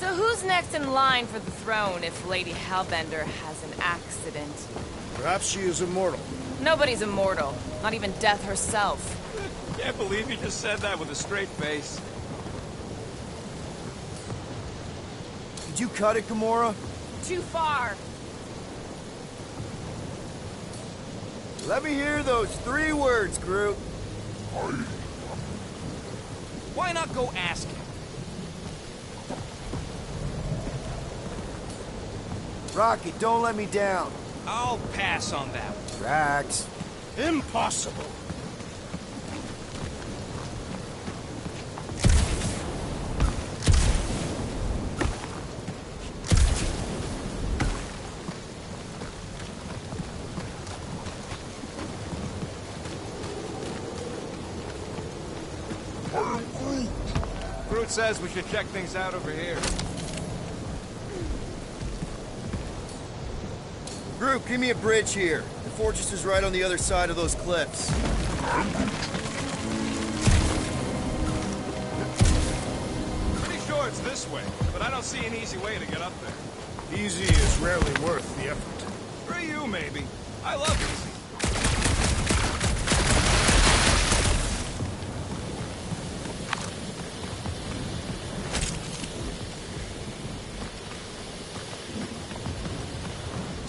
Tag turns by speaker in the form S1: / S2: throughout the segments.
S1: So who's next in line for the throne if Lady Hellbender has an accident?
S2: Perhaps she is immortal.
S1: Nobody's immortal. Not even death herself.
S3: Can't believe you just said that with a straight face.
S4: Did you cut it, Gamora?
S1: Too far.
S4: Let me hear those 3 words, Groot.
S3: Why not go ask him?
S4: Rocket, don't let me down.
S3: I'll pass on that.
S4: Drax.
S2: Impossible.
S3: Groot says we should check things out over here.
S4: Groot, give me a bridge here. The fortress is right on the other side of those cliffs.
S3: Pretty sure it's this way, but I don't see an easy way to get up there.
S2: Easy is rarely worth the effort.
S3: For you, maybe. I love easy.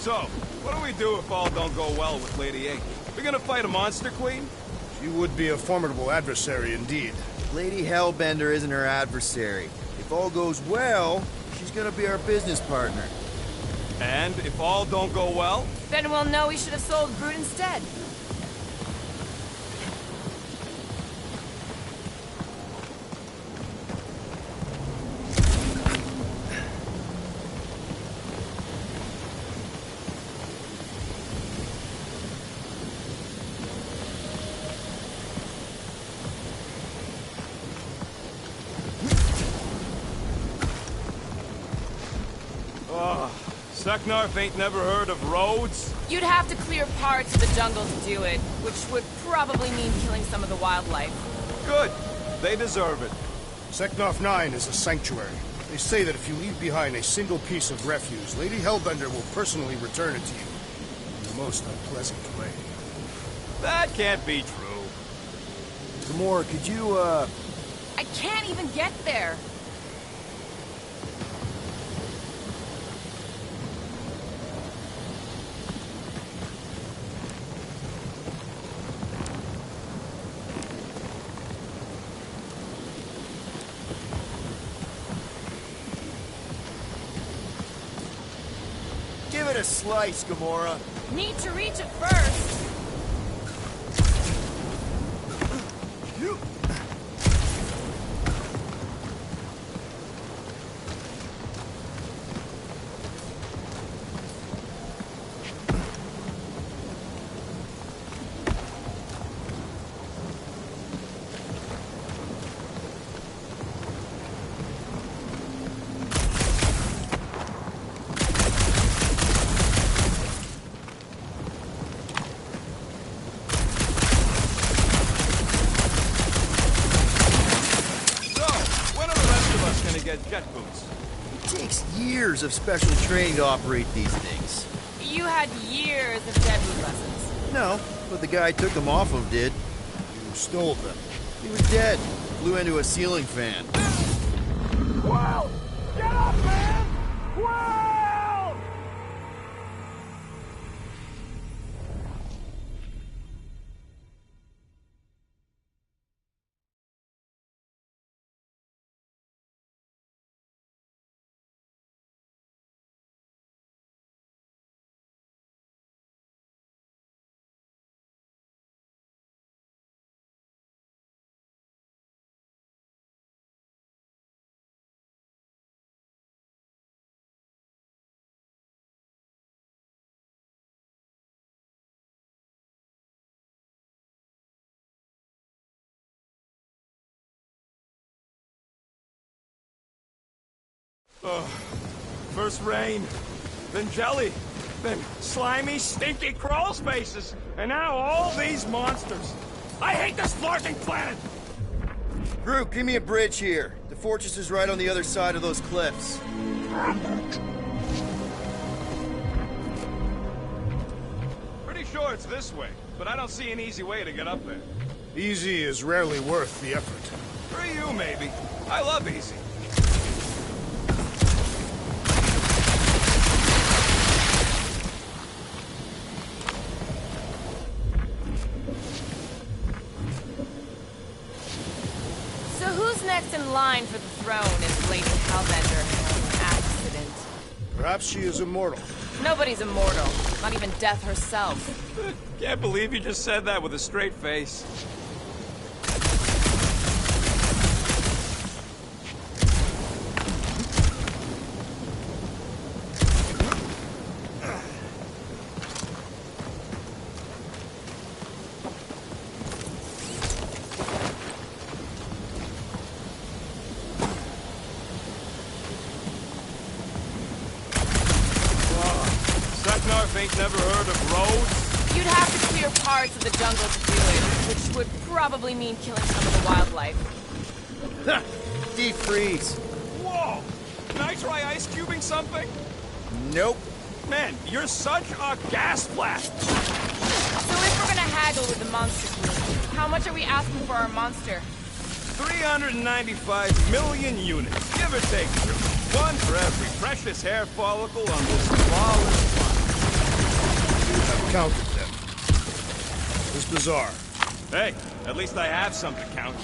S3: So, what do we do if all don't go well with Lady A? We're gonna fight a monster queen?
S2: She would be a formidable adversary indeed.
S4: Lady Hellbender isn't her adversary. If all goes well, she's gonna be our business partner.
S3: And if all don't go well?
S1: Then we'll know we should have sold Groot instead.
S3: Seknarf ain't never heard of roads?
S1: You'd have to clear parts of the jungle to do it, which would probably mean killing some of the wildlife.
S3: Good. They deserve it.
S2: Seknarf 9 is a sanctuary. They say that if you leave behind a single piece of refuse, Lady Hellbender will personally return it to you in the most unpleasant way.
S3: That can't be true.
S4: Gamora, could you,
S1: I can't even get there.
S4: give it a slice, Gamora?
S1: Need to reach it first.
S3: Jet boots.
S4: It takes years of special training to operate these things.
S1: You had years of deadwood lessons.
S4: No, but the guy I took them off of did.
S2: You stole them.
S4: He was dead. Flew into a ceiling fan.
S3: Wow! Get up, man! Wow! First rain, then jelly, then slimy, stinky crawl spaces, and now all these monsters. I hate this flarting planet!
S4: Groot, give me a bridge here. The fortress is right on the other side of those cliffs.
S3: Pretty sure it's this way, but I don't see an easy way to get up there.
S2: Easy is rarely worth the effort.
S3: For you, maybe. I love easy.
S1: So who's next in line for the throne if Lady Hellbender has an accident?
S2: Perhaps she is immortal.
S1: Nobody's immortal. Not even death herself.
S3: Can't believe you just said that with a straight face. Seknarf ain't never heard of roads?
S1: You'd have to clear parts of the jungle to do it, which would probably mean killing some of the wildlife.
S4: Deep freeze.
S3: Whoa! Can I try ice cubing something?
S4: Nope.
S3: Man, you're such a gas blast!
S1: So if we're gonna haggle with the monster queen, how much are we asking for our monster?
S3: 395 million units, give or take two. One for every precious hair follicle on this flawless planet.
S2: I've counted them. It's bizarre.
S3: Hey, at least I have some to count.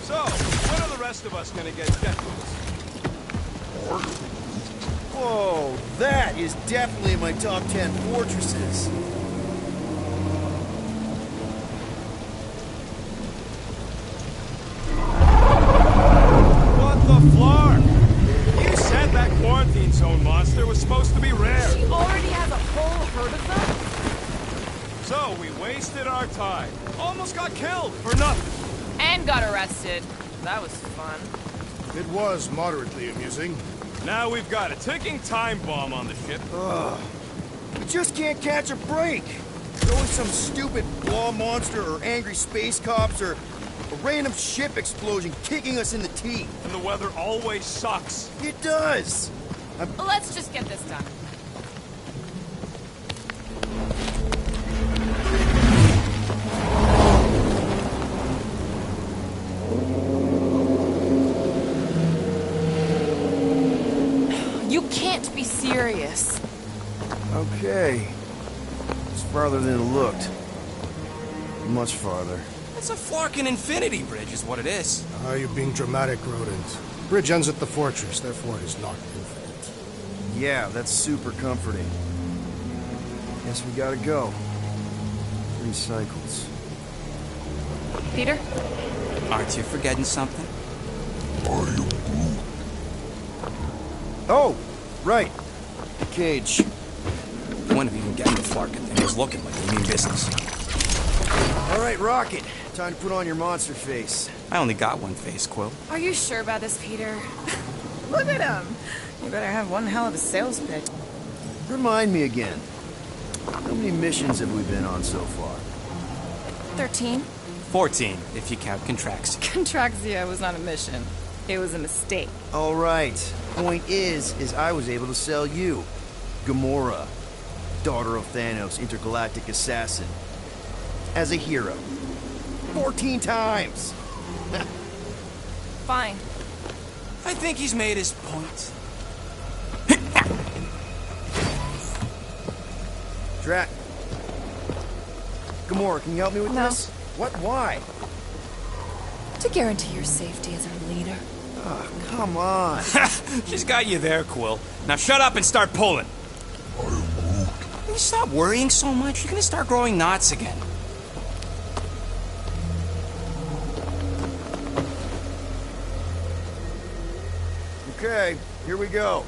S3: So, when are the rest of us gonna get jet boots?
S4: Whoa, that is definitely in my top 10 fortresses.
S3: What the flark? You said that quarantine zone monster was supposed to be rare.
S1: She already has a whole herd of them?
S3: So, we wasted our time. Almost got killed for nothing.
S1: And got arrested. That was fun.
S2: It was moderately amusing.
S3: Now we've got a ticking time bomb on the ship.
S4: We just can't catch a break. There's always some stupid claw monster or angry space cops or a random ship explosion kicking us in the teeth.
S3: And the weather always sucks.
S4: It does.
S1: Let's just get this done. You can't be serious.
S4: Okay. It's farther than it looked. Much farther.
S5: It's a flarkin' infinity bridge is what it is.
S2: You're being dramatic, Rodent. Bridge ends at the fortress, therefore it is not infinite.
S4: Yeah, that's super comforting. Guess we gotta go. 3 cycles.
S1: Peter?
S5: Aren't you forgetting something?
S4: Oh, right. The cage.
S5: When have you been getting the flarkin' thing was looking like you mean business.
S4: All right, Rocket. Time to put on your monster face.
S5: I only got one face, Quill.
S1: Are you sure about this, Peter? Look at him. You better have one hell of a sales pitch.
S4: Remind me again. How many missions have we been on so far?
S1: 13?
S5: 14, if you count Contraxia.
S1: Contraxia was not a mission. It was a mistake.
S4: All right. Point is I was able to sell you. Gamora, daughter of Thanos, intergalactic assassin. As a hero. 14 times!
S1: Fine.
S5: I think he's made his point.
S4: Drat. Gamora, can you help me with
S1: No.
S4: this? What? Why?
S1: To guarantee your safety as our leader.
S4: Ah, come on.
S5: She's got you there, Quill. Now shut up and start pulling. Will you stop worrying so much? You're gonna start growing knots again.
S4: Okay, here we go.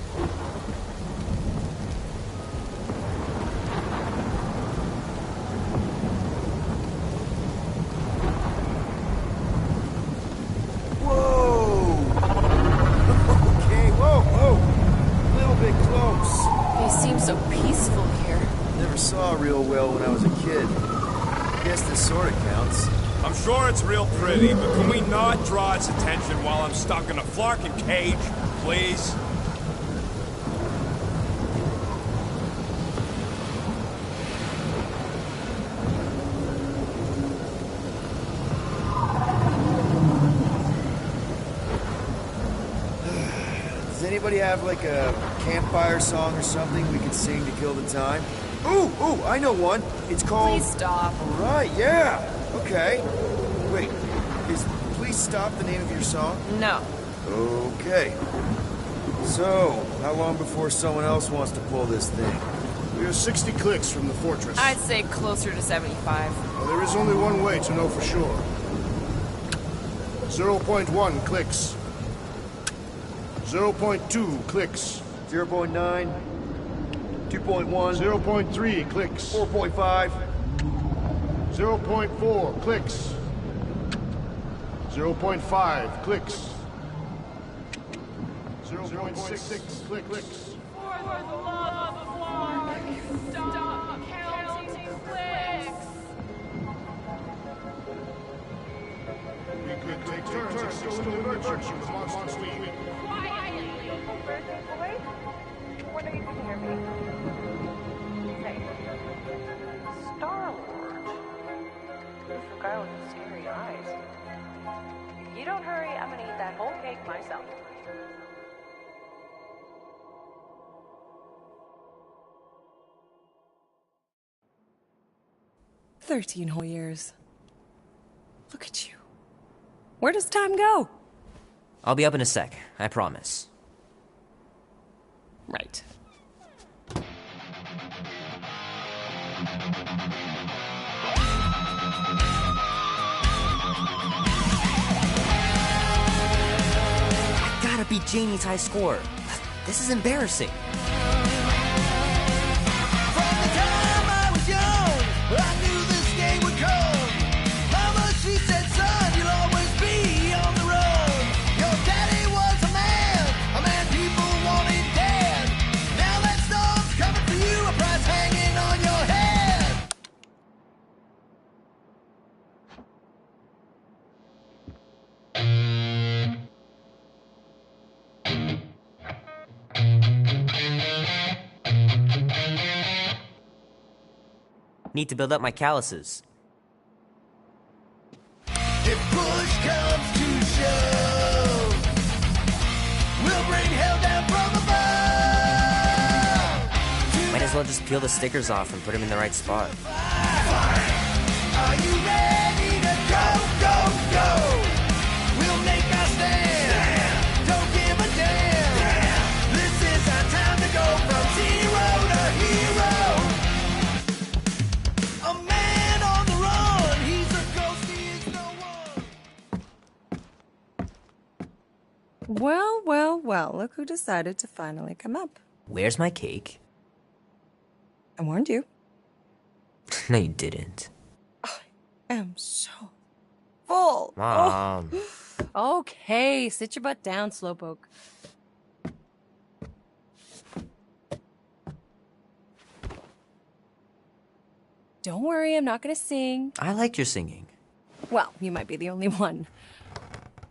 S4: Whoa! Okay, whoa! A little bit close.
S1: They seem so peaceful here.
S4: Never saw real well when I was a kid. Guess this sort of
S3: it's real pretty, but can we not draw its attention while I'm stuck in a flarkin' cage, please?
S4: Does anybody have like a campfire song or something we could sing to kill the time? Ooh, I know one. It's called...
S1: Please stop.
S4: All right, yeah. Okay. Wait, is Please Stop the name of your song?
S1: No.
S4: Okay. So, how long before someone else wants to pull this thing?
S2: We are 60 clicks from the fortress.
S1: I'd say closer to 75.
S2: Well, there is only one way to know for sure. 0.1 clicks. 0.2 clicks.
S4: 0.9, 2.1,
S2: 0.3 clicks.
S4: 4.5.
S2: 0.4 clicks. 0.5 clicks. 0.6 clicks.
S1: For the love of Mark, stop counting clicks.
S2: We could take turns extolling the virtues of the monster league.
S1: Quietly.
S6: Birthday boy? Wonder if you can hear me. Say, Star-Lord. Who's the guy with the scary eyes? If you don't hurry, I'm gonna eat that whole cake myself.
S1: "13 whole years. Look at you. Where does time go?"
S7: I'll be up in a sec, I promise.
S1: Right.
S7: I gotta beat Janie's high score. This is embarrassing.
S8: From the time I was young, I knew this day would come. Mama, she said, son, you'll always be on the road. Your daddy was a man people wanted dead. Now that storm's coming for you, a prize hanging on your head.
S7: Need to build up my calluses.
S8: If push comes to shove, we'll bring hell down from above.
S7: Might as well just peel the stickers off and put them in the right spot.
S8: Are you ready to go? We'll make our stand. Don't give a damn. This is our time to go from zero to hero. A man on the run. He's a ghost, he is no one.
S1: Well, look who decided to finally come up.
S7: Where's my cake?
S1: I warned you.
S7: No, you didn't.
S1: I am so full.
S7: Mom.
S1: Oh. Okay, sit your butt down, Slowpoke. Don't worry, I'm not gonna sing.
S7: I like your singing.
S1: Well, you might be the only one.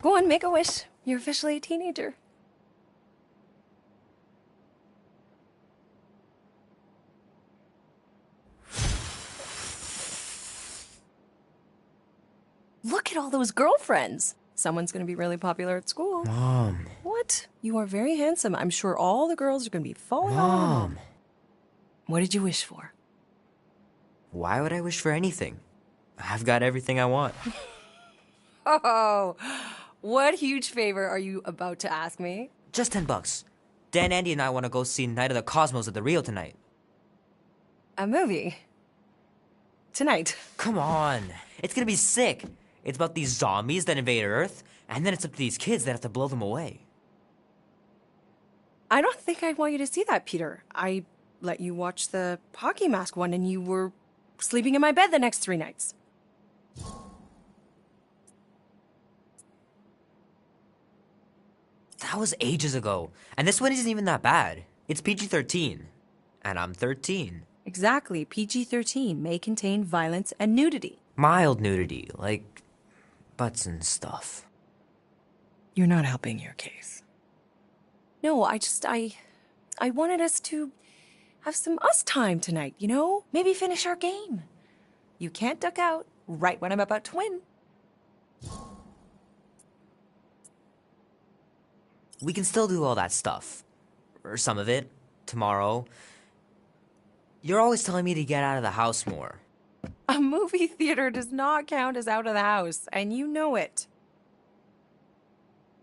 S1: Go on, make a wish. You're officially a teenager. Look at all those girlfriends. Someone's gonna be really popular at school.
S7: Mom.
S1: What? You are very handsome. I'm sure all the girls are gonna be falling all over you.
S7: Mom.
S1: What did you wish for?
S7: Why would I wish for anything? I've got everything I want.
S1: Oh, what huge favor are you about to ask me?
S7: Just $10. Dan, Andy, and I want to go see Night of the Cosmos at the Rio tonight.
S1: A movie. Tonight.
S7: Come on. It's gonna be sick. It's about these zombies that invade Earth, and then it's up to these kids that have to blow them away.
S1: I don't think I want you to see that, Peter. I let you watch the hockey mask one and you were sleeping in my bed the next 3 nights.
S7: That was ages ago. And this one isn't even that bad. It's PG-13. And I'm 13.
S1: Exactly. PG-13 may contain violence and nudity.
S7: Mild nudity, like butts and stuff.
S1: You're not helping your case. No, I wanted us to have some us time tonight, you know? Maybe finish our game. You can't duck out right when I'm about to win.
S7: We can still do all that stuff. Or some of it. Tomorrow. You're always telling me to get out of the house more.
S1: A movie theater does not count as out of the house, and you know it.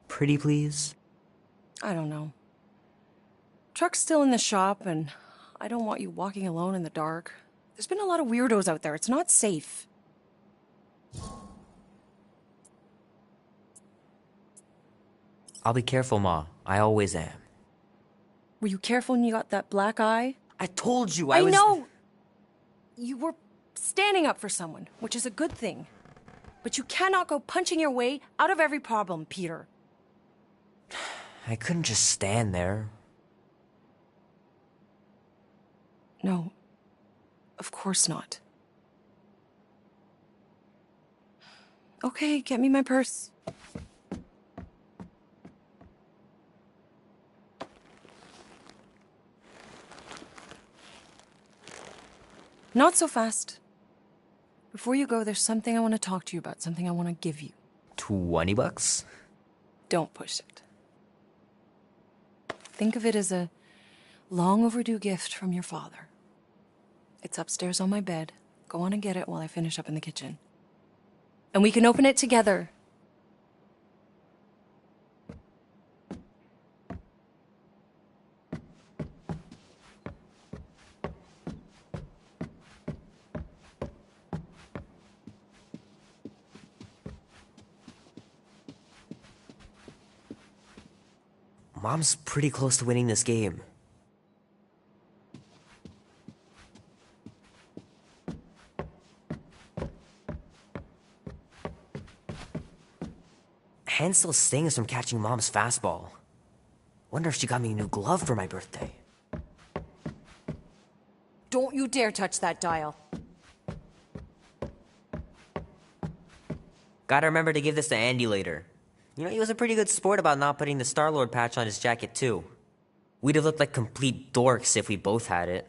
S7: Pretty please?
S1: I don't know. Truck's still in the shop, and I don't want you walking alone in the dark. There's been a lot of weirdos out there. It's not safe.
S7: I'll be careful, Ma. I always am.
S1: Were you careful when you got that black eye?
S7: I told you
S1: I
S7: was...
S1: know! You were standing up for someone, which is a good thing. But you cannot go punching your way out of every problem, Peter.
S7: I couldn't just stand there.
S1: No. Of course not. Okay, get me my purse. Not so fast. Before you go, there's something I want to talk to you about, something I want to give you.
S7: $20?
S1: Don't push it. Think of it as a long overdue gift from your father. It's upstairs on my bed. Go on and get it while I finish up in the kitchen. And we can open it together.
S7: Mom's pretty close to winning this game. Hand still stings from catching Mom's fastball. Wonder if she got me a new glove for my birthday.
S1: Don't you dare touch that dial.
S7: Gotta remember to give this to Andy later. You know, he was a pretty good sport about not putting the Star-Lord patch on his jacket, too. We'd have looked like complete dorks if we both had it.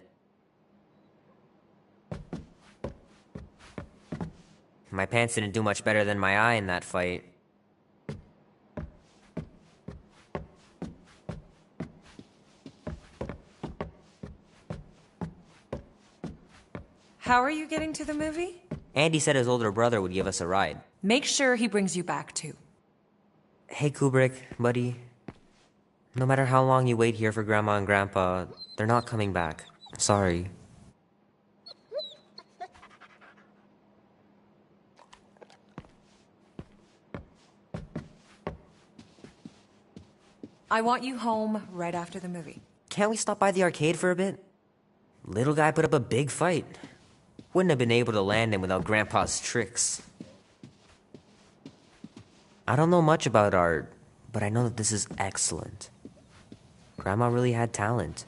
S7: My pants didn't do much better than my eye in that fight.
S1: How are you getting to the movie?
S7: Andy said his older brother would give us a ride.
S1: Make sure he brings you back, too.
S7: Hey, Kubrick, buddy. No matter how long you wait here for Grandma and Grandpa, they're not coming back. Sorry.
S1: I want you home right after the movie.
S7: Can't we stop by the arcade for a bit? Little guy put up a big fight. Wouldn't have been able to land him without Grandpa's tricks. I don't know much about art, but I know that this is excellent. Grandma really had talent.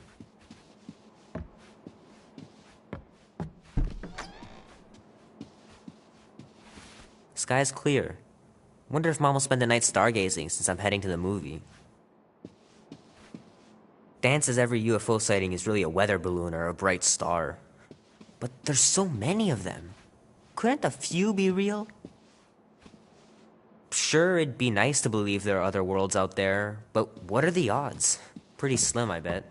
S7: Sky's clear. Wonder if Mom will spend the night stargazing since I'm heading to the movie. Dan says every UFO sighting is really a weather balloon or a bright star. But there's so many of them. Couldn't a few be real? Sure, it'd be nice to believe there are other worlds out there, but what are the odds? Pretty slim, I bet.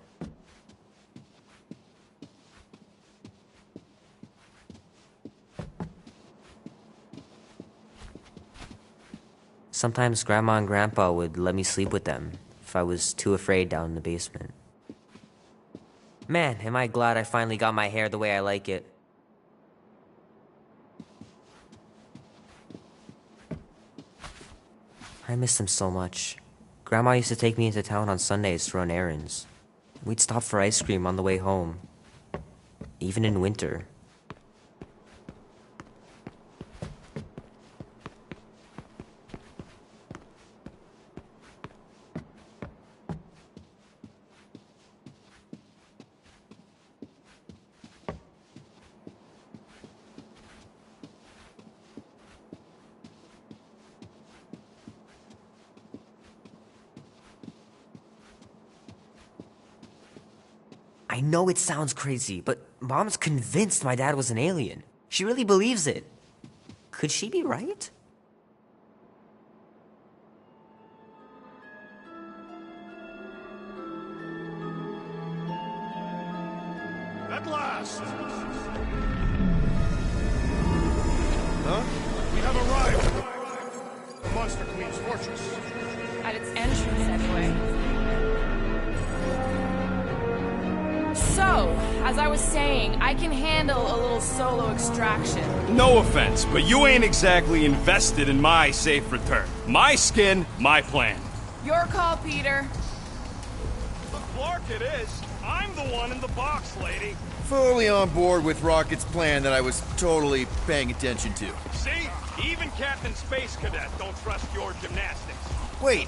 S7: Sometimes Grandma and Grandpa would let me sleep with them if I was too afraid down in the basement. Man, am I glad I finally got my hair the way I like it. I miss them so much. Grandma used to take me into town on Sundays to run errands. We'd stop for ice cream on the way home. Even in winter. I know it sounds crazy, but Mom's convinced my dad was an alien. She really believes it. Could she be right?
S2: At last! Huh? We have arrived! The Monster Queen's fortress.
S6: At its entrance, anyway. So, as I was saying, I can handle a little solo extraction.
S3: No offense, but you ain't exactly invested in my safe return. My skin, my plan.
S6: Your call, Peter.
S3: The Clark it is. I'm the one in the box, lady.
S4: Fully on board with Rocket's plan that I was totally paying attention to.
S3: See? Even Captain Space Cadet don't trust your gymnastics.
S4: Wait,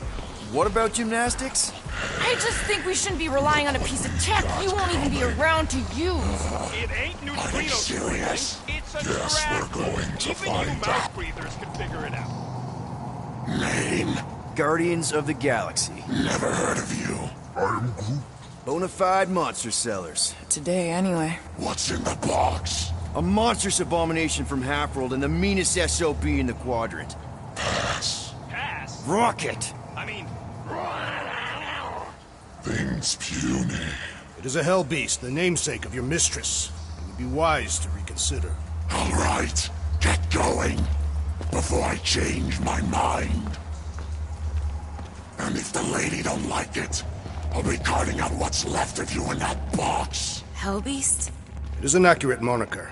S4: what about gymnastics?
S6: I just think we shouldn't be relying on a piece of tech you won't even be around to use.
S3: It ain't neutrino
S9: serious?
S3: It's a
S9: Guess
S3: trap.
S9: we're going to
S3: Even
S9: find
S3: you mouth
S9: out.
S3: breathers can figure it out.
S9: Name?
S4: Guardians of the Galaxy.
S9: Never heard of you. I'm Groot.
S4: Bonafide monster sellers.
S6: Today, anyway.
S9: What's in the box?
S4: A monstrous abomination from Halfworld and the meanest SOB in the quadrant.
S9: Pass.
S3: Pass.
S4: Rocket!
S3: I mean,
S9: Things puny.
S2: It is a hell beast, the namesake of your mistress. It would be wise to reconsider.
S9: All right, get going before I change my mind. And if the lady don't like it, I'll be carting out what's left of you in that box.
S1: Hellbeast?
S2: It is an accurate moniker.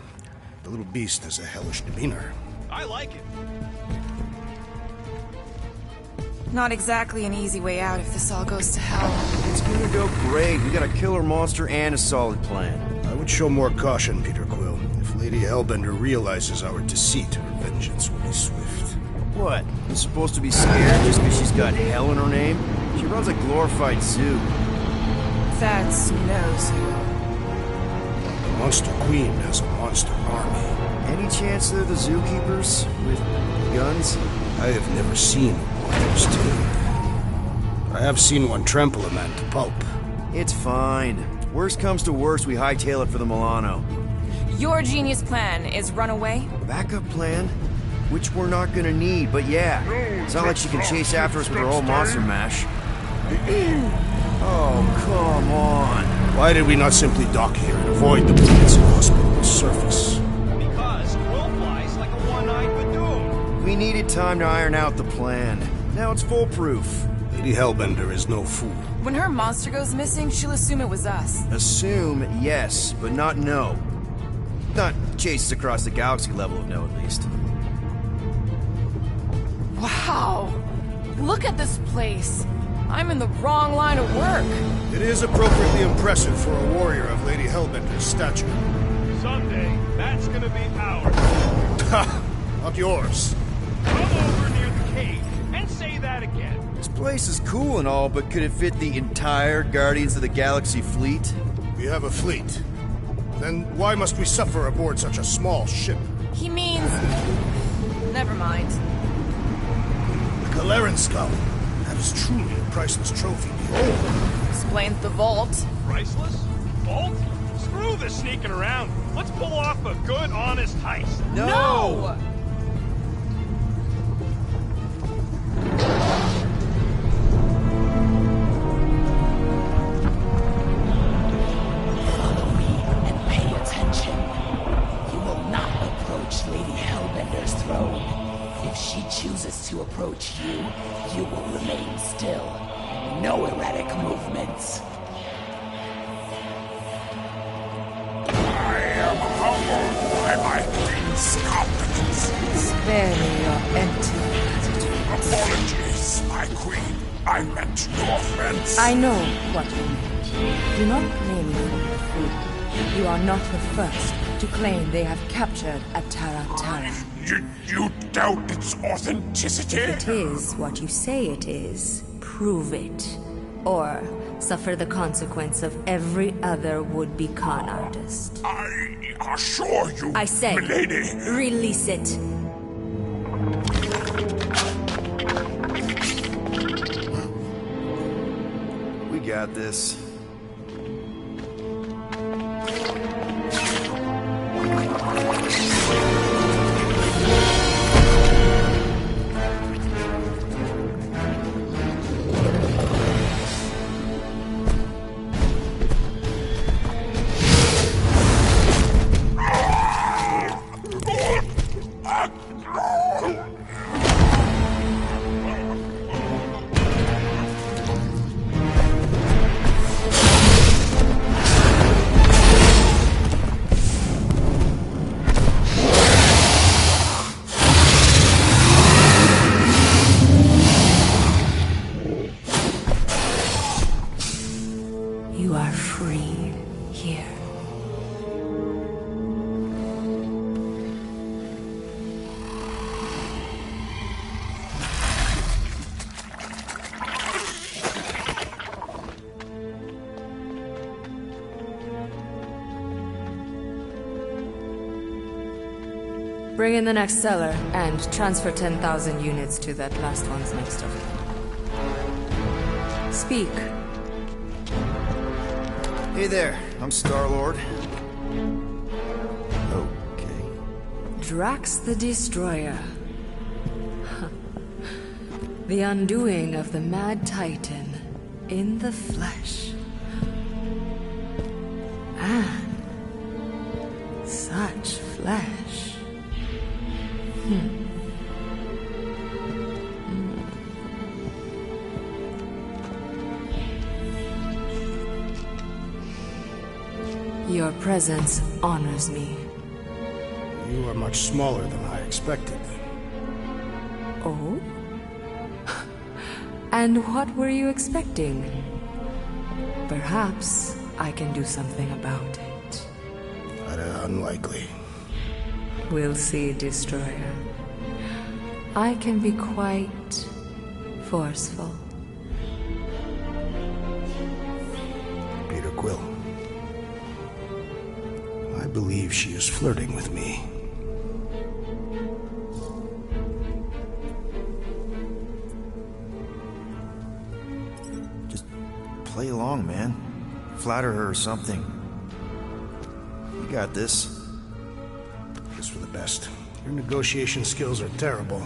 S2: The little beast has a hellish demeanor.
S3: I like it.
S6: Not exactly an easy way out if this all goes to hell.
S4: It's gonna go great. We got a killer monster and a solid plan.
S2: I would show more caution, Peter Quill. If Lady Hellbender realizes our deceit, her vengeance will be swift.
S4: What? You supposed to be scared just because she's got hell in her name? She runs a glorified zoo.
S6: That's no zoo.
S2: The Monster Queen has a monster army.
S4: Any chance they're the zookeepers? With guns?
S2: I have never seen a warrior's tale. I have seen one trample a man to pulp.
S4: It's fine. Worst comes to worst, we hightail it for the Milano.
S6: Your genius plan is run away?
S4: Backup plan? Which we're not gonna need, but yeah. It's not like she can chase after us with her whole monster mash. Oh, come on.
S2: Why did we not simply dock here and avoid the planet's inhospitable surface?
S3: Because Quill flies like a one-eyed Badoon.
S4: We needed time to iron out the plan. Now it's foolproof.
S2: Lady Hellbender is no fool.
S6: When her monster goes missing, she'll assume it was us.
S4: Assume yes, but not no. Not chases across the galaxy level of no, at least.
S6: Wow! Look at this place! I'm in the wrong line of work.
S2: It is appropriately impressive for a warrior of Lady Hellbender's stature.
S3: Someday, that's gonna be ours.
S2: Ha! Not yours.
S3: Come over near the cave and say that again.
S4: This place is cool and all, but could it fit the entire Guardians of the Galaxy fleet?
S2: We have a fleet. Then why must we suffer aboard such a small ship?
S6: He means... Never mind.
S2: The Galeran skull. That is truly a priceless trophy. Behold.
S6: Explains the vault.
S3: Priceless? Vault? Screw the sneaking around. Let's pull off a good, honest heist.
S6: No!
S10: Follow me and pay attention. You will not approach Lady Hellbender's throne. If she chooses to approach you, you will remain still. No erratic movements.
S9: I am humbled by my queen's competencies.
S6: Spare me your empty attitude.
S9: Apologies, my queen. I meant no offense.
S11: I know what you mean. Do not blame me for your food. You are not the first to claim they have captured Atara Tara.
S9: You doubt its authenticity?
S11: It is what you say it is. Prove it. Or suffer the consequence of every other would-be con artist.
S9: I assure you,
S11: I say,
S9: milady.
S11: release it.
S4: We got this.
S11: Bring in the next seller and transfer 10,000 units to that last one's next of it. Speak.
S4: Hey there, I'm Star-Lord. Okay.
S11: Drax the Destroyer. The undoing of the Mad Titan in the flesh. And such flesh. Your presence honors me.
S2: You are much smaller than I expected.
S11: Oh? And what were you expecting? Perhaps I can do something about it.
S2: Unlikely.
S11: We'll see, Destroyer. I can be quite forceful.
S2: Peter Quill. I believe she is flirting with me.
S4: Just play along, man. Flatter her or something. You got this.
S2: It's for the best. Your negotiation skills are terrible.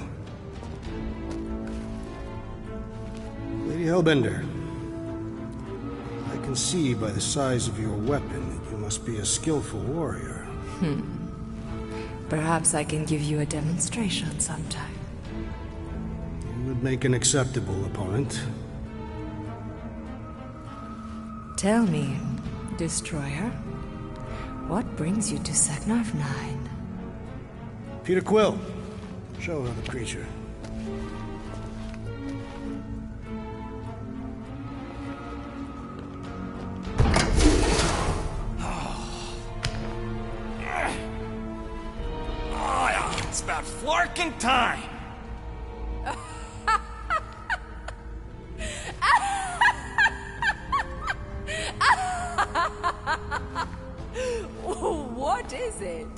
S2: Lady Hellbender, I can see by the size of your weapon that you must be a skillful warrior.
S11: Perhaps I can give you a demonstration sometime.
S2: You would make an acceptable opponent.
S11: Tell me, Destroyer, what brings you to Seknarf 9?
S2: Peter Quill, show her the creature.
S5: It's about flarking time.
S11: What is it?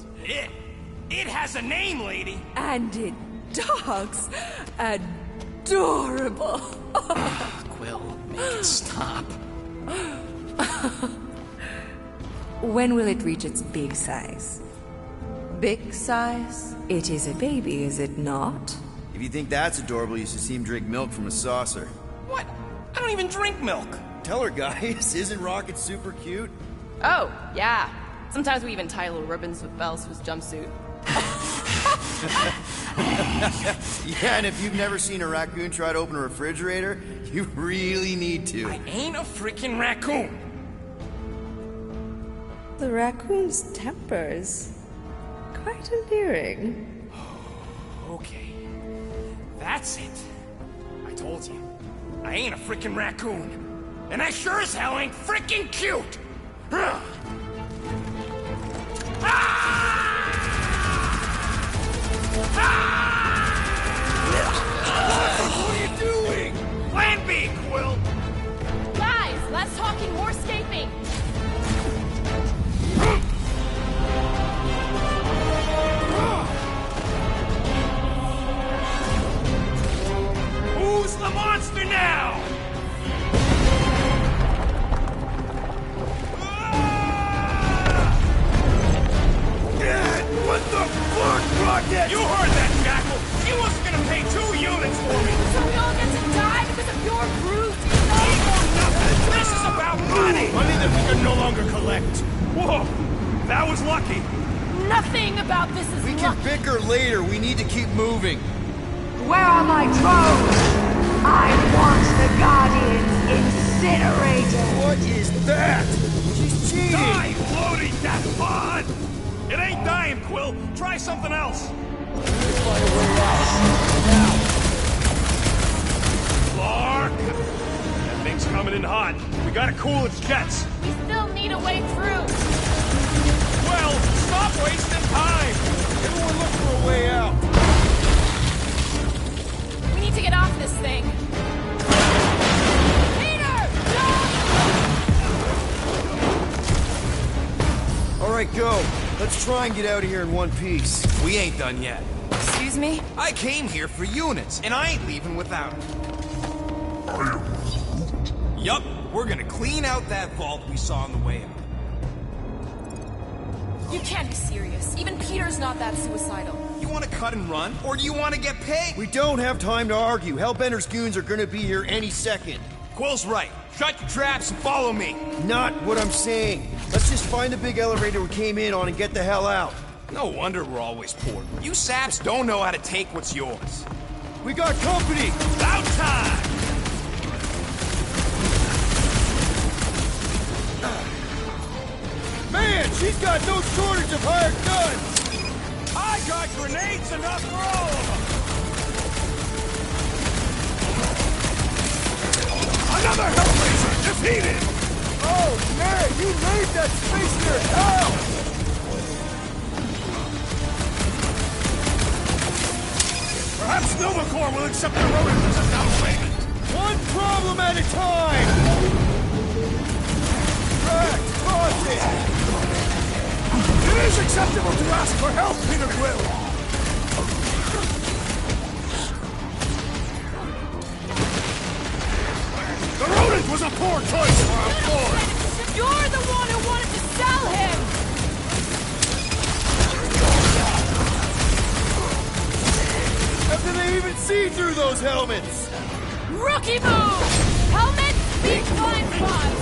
S5: It has a name, lady.
S11: And it dogs adorable.
S5: Quill, make it stop.
S11: When will it reach its big size? Big size? It is a baby, is it not?
S4: If you think that's adorable, you should see him drink milk from a saucer.
S5: What? I don't even drink milk.
S4: Tell her, guys, isn't Rocket super cute?
S6: Oh, yeah. Sometimes we even tie little ribbons with bells to his jumpsuit.
S4: Yeah, and if you've never seen a raccoon try to open a refrigerator, you really need to.
S5: I ain't a freaking raccoon.
S11: The raccoon's tempers. Quite endearing.
S5: Okay. That's it. I told you. I ain't a freaking raccoon. And I sure as hell ain't freaking cute!
S3: What are you doing?
S5: Plan B, Quill!
S6: Guys, less talking, more escaping.
S5: Who's the monster now?
S3: What the fuck, Rocket?
S5: You heard that, Jackal! He wasn't gonna pay 2 units for me!
S6: So we all get to die because of your brute
S5: Nothing! This is about money!
S2: Money that we can no longer collect.
S5: Whoa! That was lucky!
S6: Nothing about this is
S4: We can bicker later. We need to keep moving.
S10: Where are my drones? I want the Guardians incinerated!
S2: What is that? She's cheating!
S5: Die, floating that pod! It ain't dying, Quill! Try something else! Clark! That thing's coming in hot. We gotta cool its jets.
S6: We still need a way through.
S5: Well, stop wasting time!
S2: Everyone look for a way out.
S6: We need to get off this thing. Peter! No!
S4: All right, go. Let's try and get out of here in one piece.
S5: We ain't done yet.
S1: Excuse me?
S5: I came here for units, and I ain't leaving without them. Yup, we're gonna clean out that vault we saw on the way out.
S12: You can't be serious. Even Peter's not that suicidal.
S5: You wanna cut and run, or do you wanna get paid?
S4: We don't have time to argue. Hellbender's goons are gonna be here any second.
S5: Quill's right. Shut your traps and follow me.
S4: Not what I'm saying. Let's just find the big elevator we came in on and get the hell out.
S5: No wonder we're always poor. You saps don't know how to take what's yours.
S4: We got company!
S5: About time!
S4: Man, she's got no shortage of hired guns!
S3: I got grenades enough for all of them! Another Hellraiser defeated!
S4: Oh, man, you made that space near hell!
S3: Perhaps Nova Corps will accept the rodent as a down payment.
S4: One problem at a time! Right, pause it!
S3: It is acceptable to ask for help, Peter Quill! The rodent was a poor choice for our force!
S12: You're the one who wanted to sell him!
S4: How can they even see through those helmets?
S12: Rookie move! Helmet, speed, blind spots!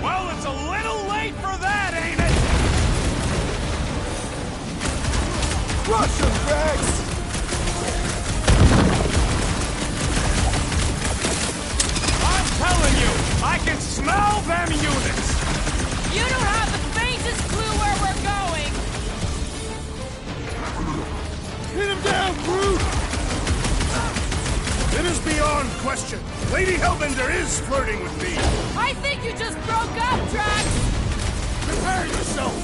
S3: Well, it's a little late for that, ain't it?
S4: Rush them, Drax!
S3: I'm telling you, I can smell them units!
S12: You don't have the faintest clue where we're going!
S4: Hit him down, Groot!
S2: It is beyond question. Lady Hellbender is flirting with me.
S12: I think you just broke up, Drax!
S2: Prepare yourself,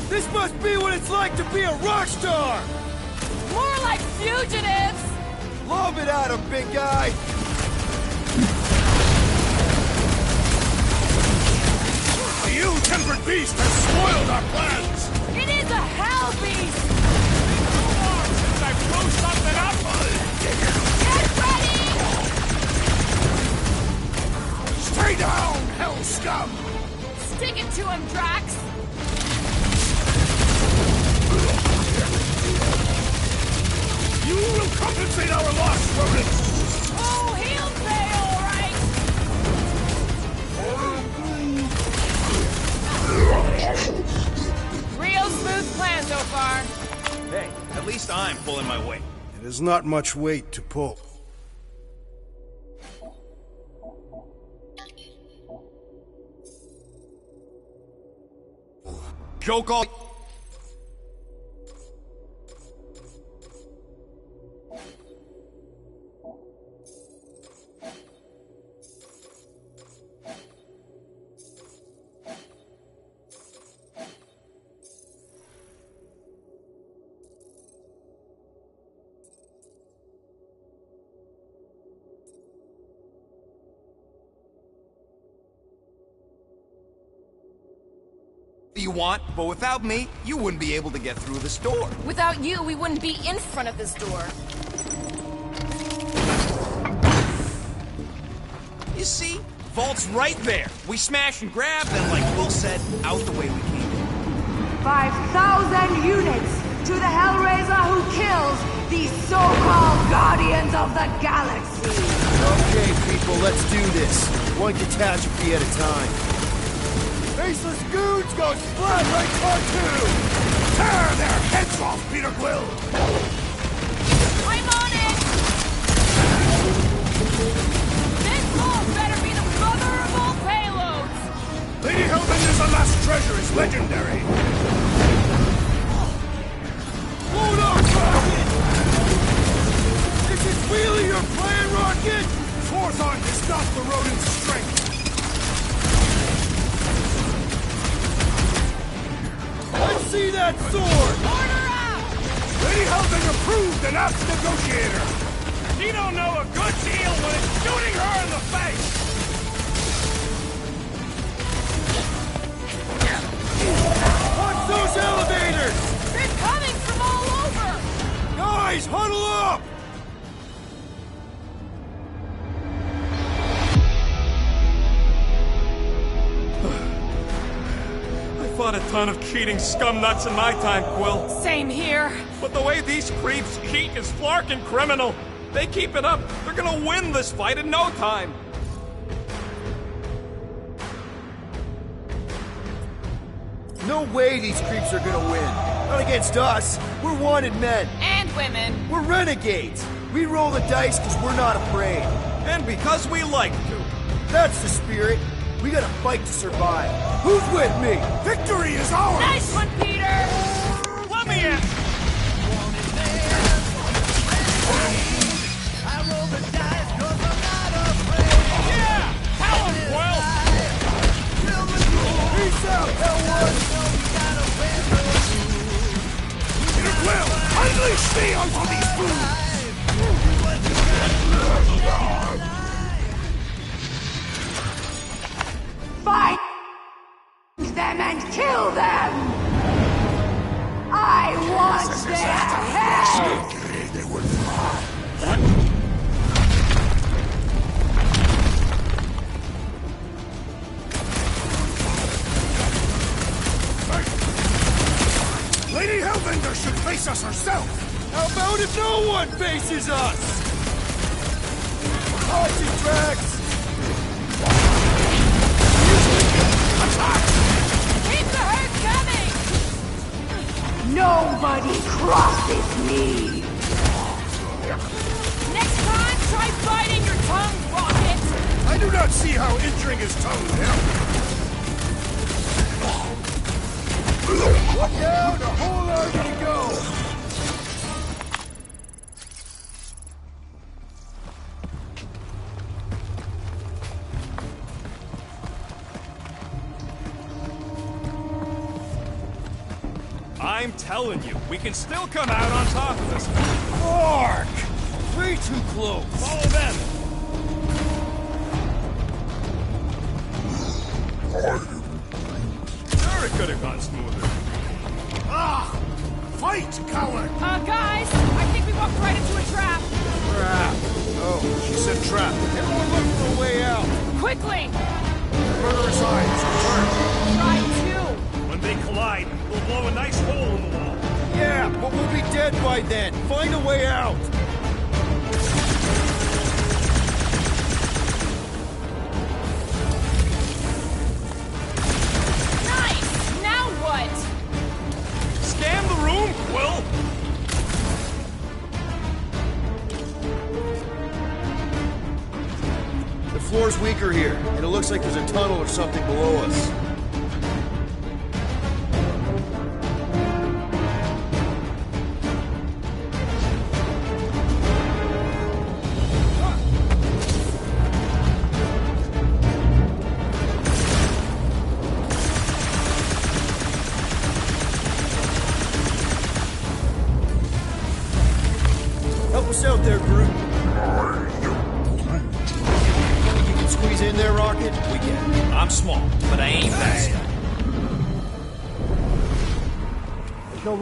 S4: This must be what it's like to be a rock star!
S12: More like fugitives!
S4: Lob it at him, big guy!
S2: The ill-tempered beast has spoiled our plans!
S12: It is a hell beast!
S3: Since I blew something up!
S12: Get ready!
S2: Stay down, hell scum!
S12: Stick it to him, Drax!
S2: You will compensate our loss, rodent!
S12: Oh, he'll pay all right! Real smooth plan so far.
S5: Hey, at least I'm pulling my weight.
S2: It is not much weight to pull.
S5: Joke all... you want, but without me, you wouldn't be able to get through this door.
S12: Without you, we wouldn't be in front of this door.
S5: You see? Vault's right there. We smash and grab, then like Will said, out the way we came.
S11: 5,000 units to the Hellraiser who kills these so-called Guardians of the Galaxy!
S4: Okay, people, let's do this. One catastrophe at a time. Faceless goons go splat right part two!
S2: Tear their heads off, Peter Quill!
S12: I'm on it! This vault better be the mother of all payloads!
S2: Lady Hellbender's unmasked treasure is legendary!
S4: Hold on, Rocket! This is really your plan, Rocket?
S2: Forethought is not the rodent's strength!
S4: Let's see that sword!
S12: Order out!
S2: Lady Hellbender proved an apt negotiator!
S3: She don't know a good deal when it's shooting her in the face!
S4: Watch those elevators!
S12: They're coming from all over!
S4: Guys, huddle up!
S3: I fought a ton of cheating scumnuts in my time, Quill.
S12: Same here.
S3: But the way these creeps cheat is flarkin' criminal. They keep it up, they're gonna win this fight in no time.
S4: No way these creeps are gonna win. Not against us. We're wanted men.
S12: And women.
S4: We're renegades. We roll the dice because we're not afraid.
S3: And because we like to.
S4: That's the spirit. We gotta fight to survive. Who's with me?
S2: Victory is ours!
S12: Nice one, Peter!
S3: Let me in!
S8: I roll the dice 'cause I'm not afraid.
S3: Yeah! Tell him, Quill!
S4: Peace out, Hellwood!
S2: Peter Quill, unleash me onto these fools!
S10: Find them and kill them! I want their heads!
S2: Lady Hellbender should face us herself!
S4: How about if no one faces us? Toxic tracks!
S12: Keep the herd coming!
S10: Nobody crosses me!
S12: Next time, try biting your tongue, Rocket!
S2: I do not see how injuring his tongue would help.
S4: Look out! A whole army to go!
S3: I'm telling you, we can still come out on top of this.
S4: Mark! Way too close!
S3: Follow them! Sure, it could have gone smoother.
S2: Ah! Fight, coward!
S12: Guys, I think we walked right into a trap.
S2: Trap. Oh, she said trap.
S4: Everyone look for a way out!
S12: Quickly!
S2: Murderous eyes, return.
S12: Try two.
S3: When they collide, we'll blow a nice hole in the wall.
S4: Yeah, but we'll be dead by then. Find a way out!
S12: Nice! Now what?
S3: Scan the room, Quill!
S4: The floor's weaker here, and it looks like there's a tunnel or something below us. Help us out there, Groot. You can squeeze in there, Rocket? We can.
S3: I'm small, but I ain't fast.
S4: No,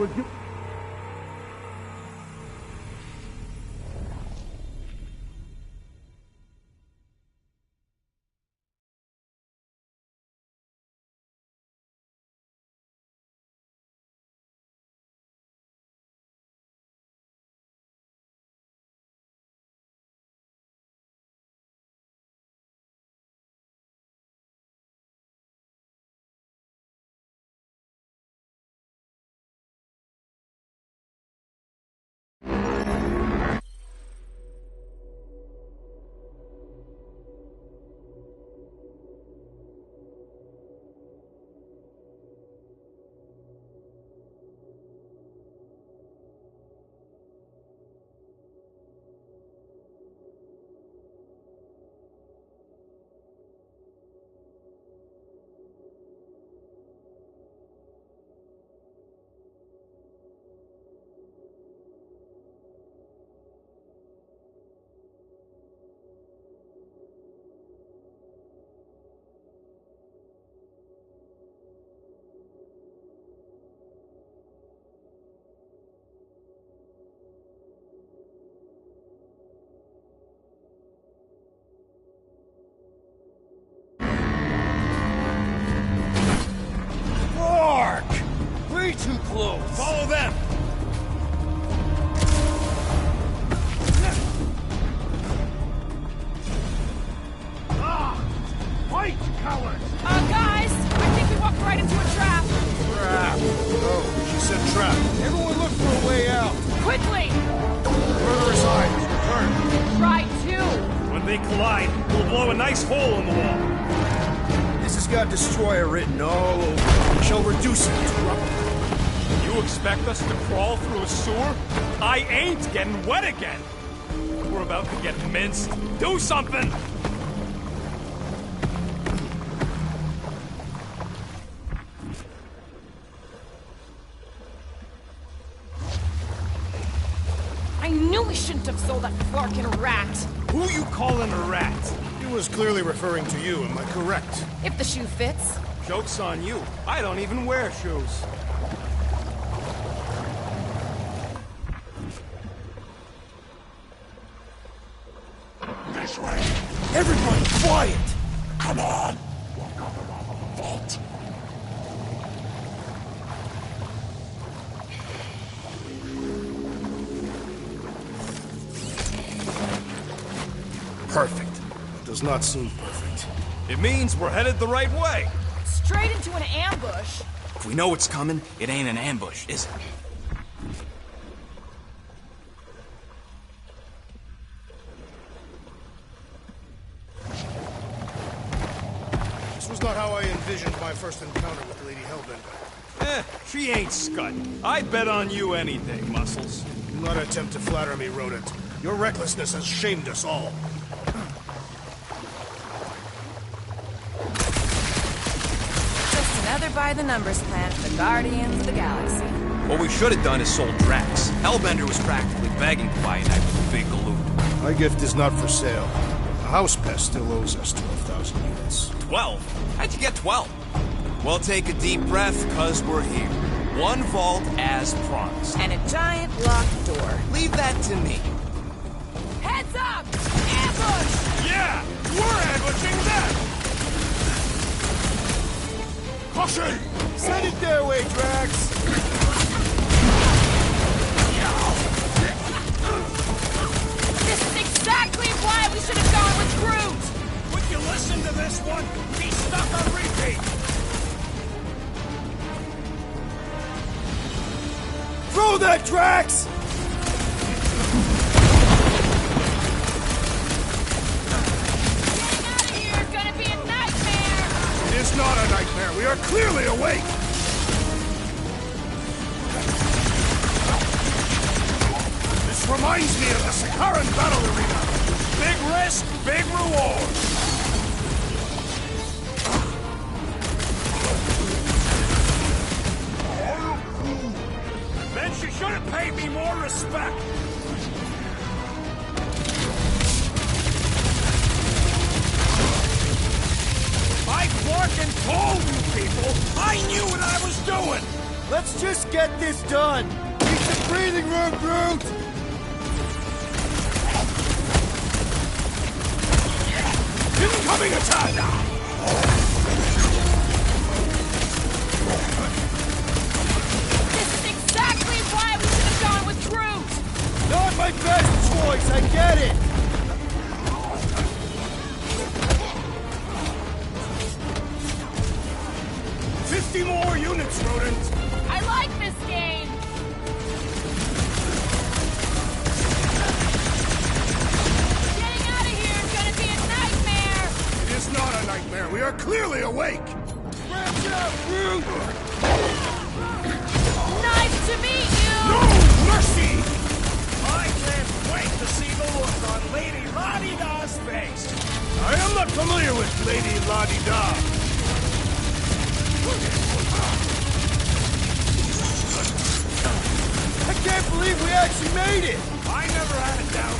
S5: too close.
S3: Follow them!
S2: Fight, cowards!
S12: Guys, I think we walked right into a trap.
S2: Trap. Oh, she said trap.
S5: Everyone look for a way out.
S12: Quickly!
S2: Murderous eyes, return.
S12: Try to.
S3: When they collide, we'll blow a nice hole in the wall.
S4: This has got destroyer written all over it.
S2: We shall reduce it to rubble.
S3: You expect us to crawl through a sewer? I ain't getting wet again! We're about to get minced. Do something!
S12: I knew we shouldn't have sold that Flarkin a rat.
S3: Who you calling a rat?
S2: He was clearly referring to you, am I correct?
S12: If the shoe fits.
S3: Joke's on you. I don't even wear shoes.
S9: This way.
S5: Everybody, quiet!
S9: Come on. Vault.
S2: Perfect. It does not seem perfect.
S3: It means we're headed the right way.
S12: Straight into an ambush.
S5: If we know what's coming, it ain't an ambush, is it?
S2: This was not how I envisioned my first encounter with Lady Hellbender.
S3: She ain't scut. I'd bet on you any day, Muscles.
S2: Do not attempt to flatter me, Rodent. Your recklessness has shamed us all.
S6: Just another by-the-numbers plan for the Guardians of the Galaxy.
S5: What we should have done is sold Drax. Hellbender was practically begging to buy a night with a big galoot.
S2: My gift is not for sale. The house pest still owes us 12,000 units.
S5: 12? How'd you get 12? Well, take a deep breath, cause we're here. One vault as promised.
S6: And a giant locked door.
S5: Leave that to me.
S12: Heads up! Ambush!
S3: Yeah! We're ambushing them!
S2: Caution!
S5: Send it their way, Drax!
S12: This is exactly why we should have gone with Groot!
S3: Would you listen to this one? He's stuck on repeat!
S5: Throw that, Drax!
S12: Getting out of here is gonna be a nightmare!
S2: It is not a nightmare. We are clearly awake. This reminds me of the Sakaran battle arena.
S3: Big risk, big reward! Then she should have paid me more respect! I fucking told you people! I knew what I was doing!
S5: Let's just get this done! Keep the breathing room, Groot!
S2: Incoming attack!
S12: This is exactly why we should have gone with Groot!
S5: Not my best choice, I get it!
S2: More units, Rodent!
S12: I like this game! Getting out of here is gonna be a nightmare!
S2: It is not a nightmare. We are clearly awake.
S5: Branch out, Groot!
S12: Nice to meet you!
S2: No mercy!
S3: I can't wait to see the look on Lady La-Di-Da's face!
S2: I am not familiar with Lady La-Di-Da.
S5: I can't believe we actually made it!
S3: I never had it down.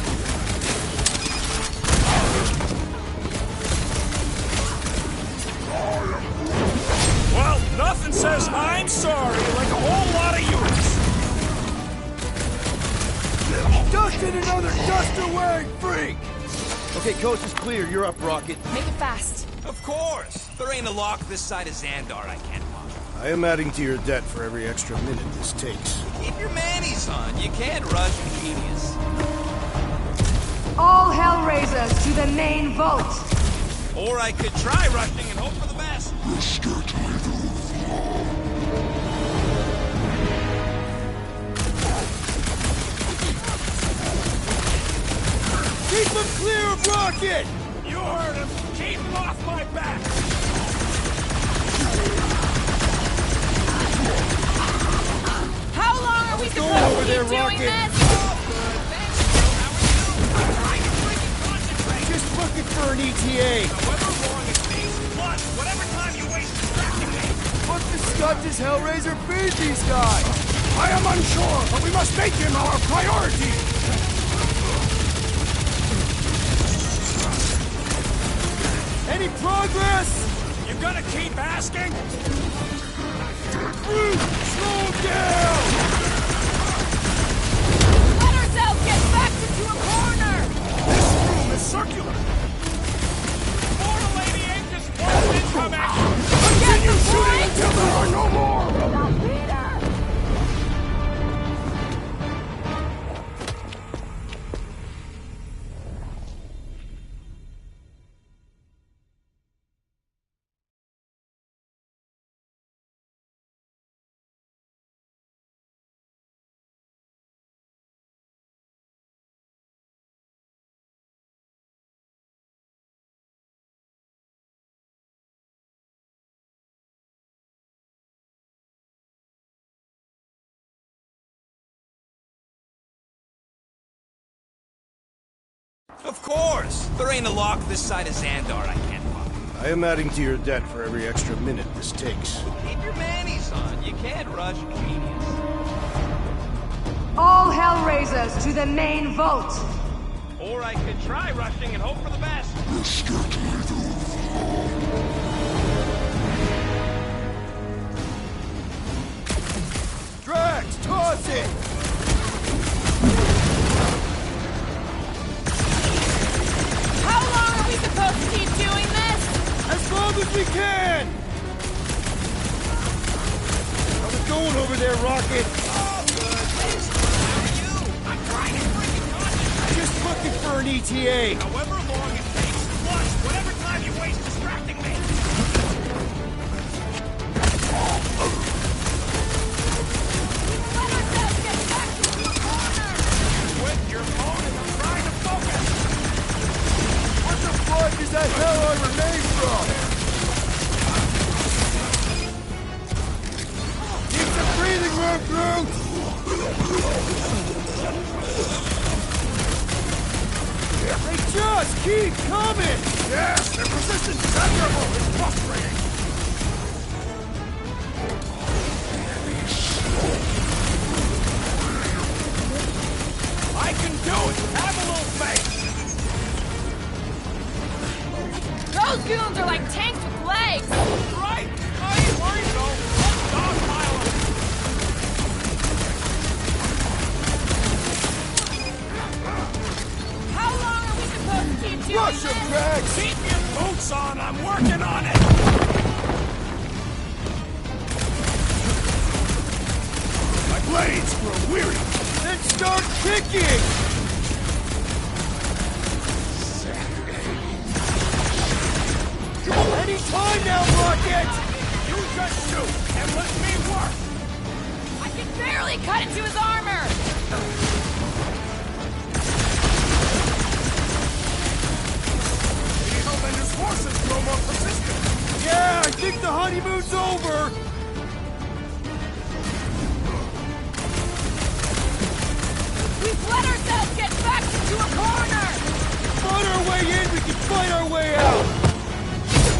S3: Well, nothing says I'm sorry like a whole lot of units.
S5: Dustin, another duster-wearing freak! Okay, coast is clear. You're up, Rocket.
S12: Make it fast.
S5: Of course! There ain't a lock this side of Xandar I can't lock.
S2: I am adding to your debt for every extra minute this takes.
S5: Keep your manis on. You can't rush genius.
S13: All Hellraisers to the main vault!
S5: Or I could try rushing and hope for the best.
S8: Keep him clear of Rocket!
S3: You heard him. Keep him off my back.
S12: How long are we
S8: Go
S12: supposed
S8: over
S12: to
S8: there,
S12: keep doing
S8: Rocket.
S12: this?
S8: Just looking for an ETA.
S3: However long it takes, plus whatever time you waste distracting me.
S8: What the scud does Hellraiser feed these guys?
S2: I am unsure, but we must make him our priority!
S8: Any progress?
S3: You gonna keep asking?
S8: Brute, slow down!
S12: Let ourselves get backed into a corner!
S3: This room is circular. Mortal lady ain't just one incoming.
S2: Continue shooting until there are no more!
S5: Of course! There ain't a lock this side of Xandar I can't pop.
S2: I am adding to your debt for every extra minute this takes.
S5: Keep your manis on. You can't rush genius.
S13: All Hellraisers to the main vault!
S3: Or I could try rushing and hope for the best.
S8: Drax, toss it!
S12: How long are we supposed to keep doing this?
S8: As long as we can! How's it going over there, Rocket?
S5: Oh, good. How are you? I'm trying to freaking concentrate.
S8: Just looking for an ETA.
S3: However long it takes, plus whatever time you waste distracting me.
S12: Let ourselves get backed into a corner!
S3: Quit your phone and I'm trying to focus.
S8: What the fuck is that hell I remain from? Need some breathing room, Groot! They just keep coming!
S2: Yes, their persistence is admirable! It's frustrating!
S3: I can do it. Have a little faith.
S12: Those goons are like tanks with legs!
S3: Right? I ain't worried though. Let's dogpile 'em.
S12: How long are we supposed to keep doing
S8: Rush
S12: this?
S8: him, Drax!
S3: Keep your boots on. I'm working on it.
S2: My blades grow weary!
S8: Then start kicking! Any time now, Rocket!
S3: You just shoot and let me work.
S12: I can barely cut into his armor!
S3: Lady Hellbender's forces grow more persistent.
S8: Yeah, I think the honeymoon's over!
S12: We've let ourselves get backed into a corner!
S8: Fight our way in, we can fight our way out!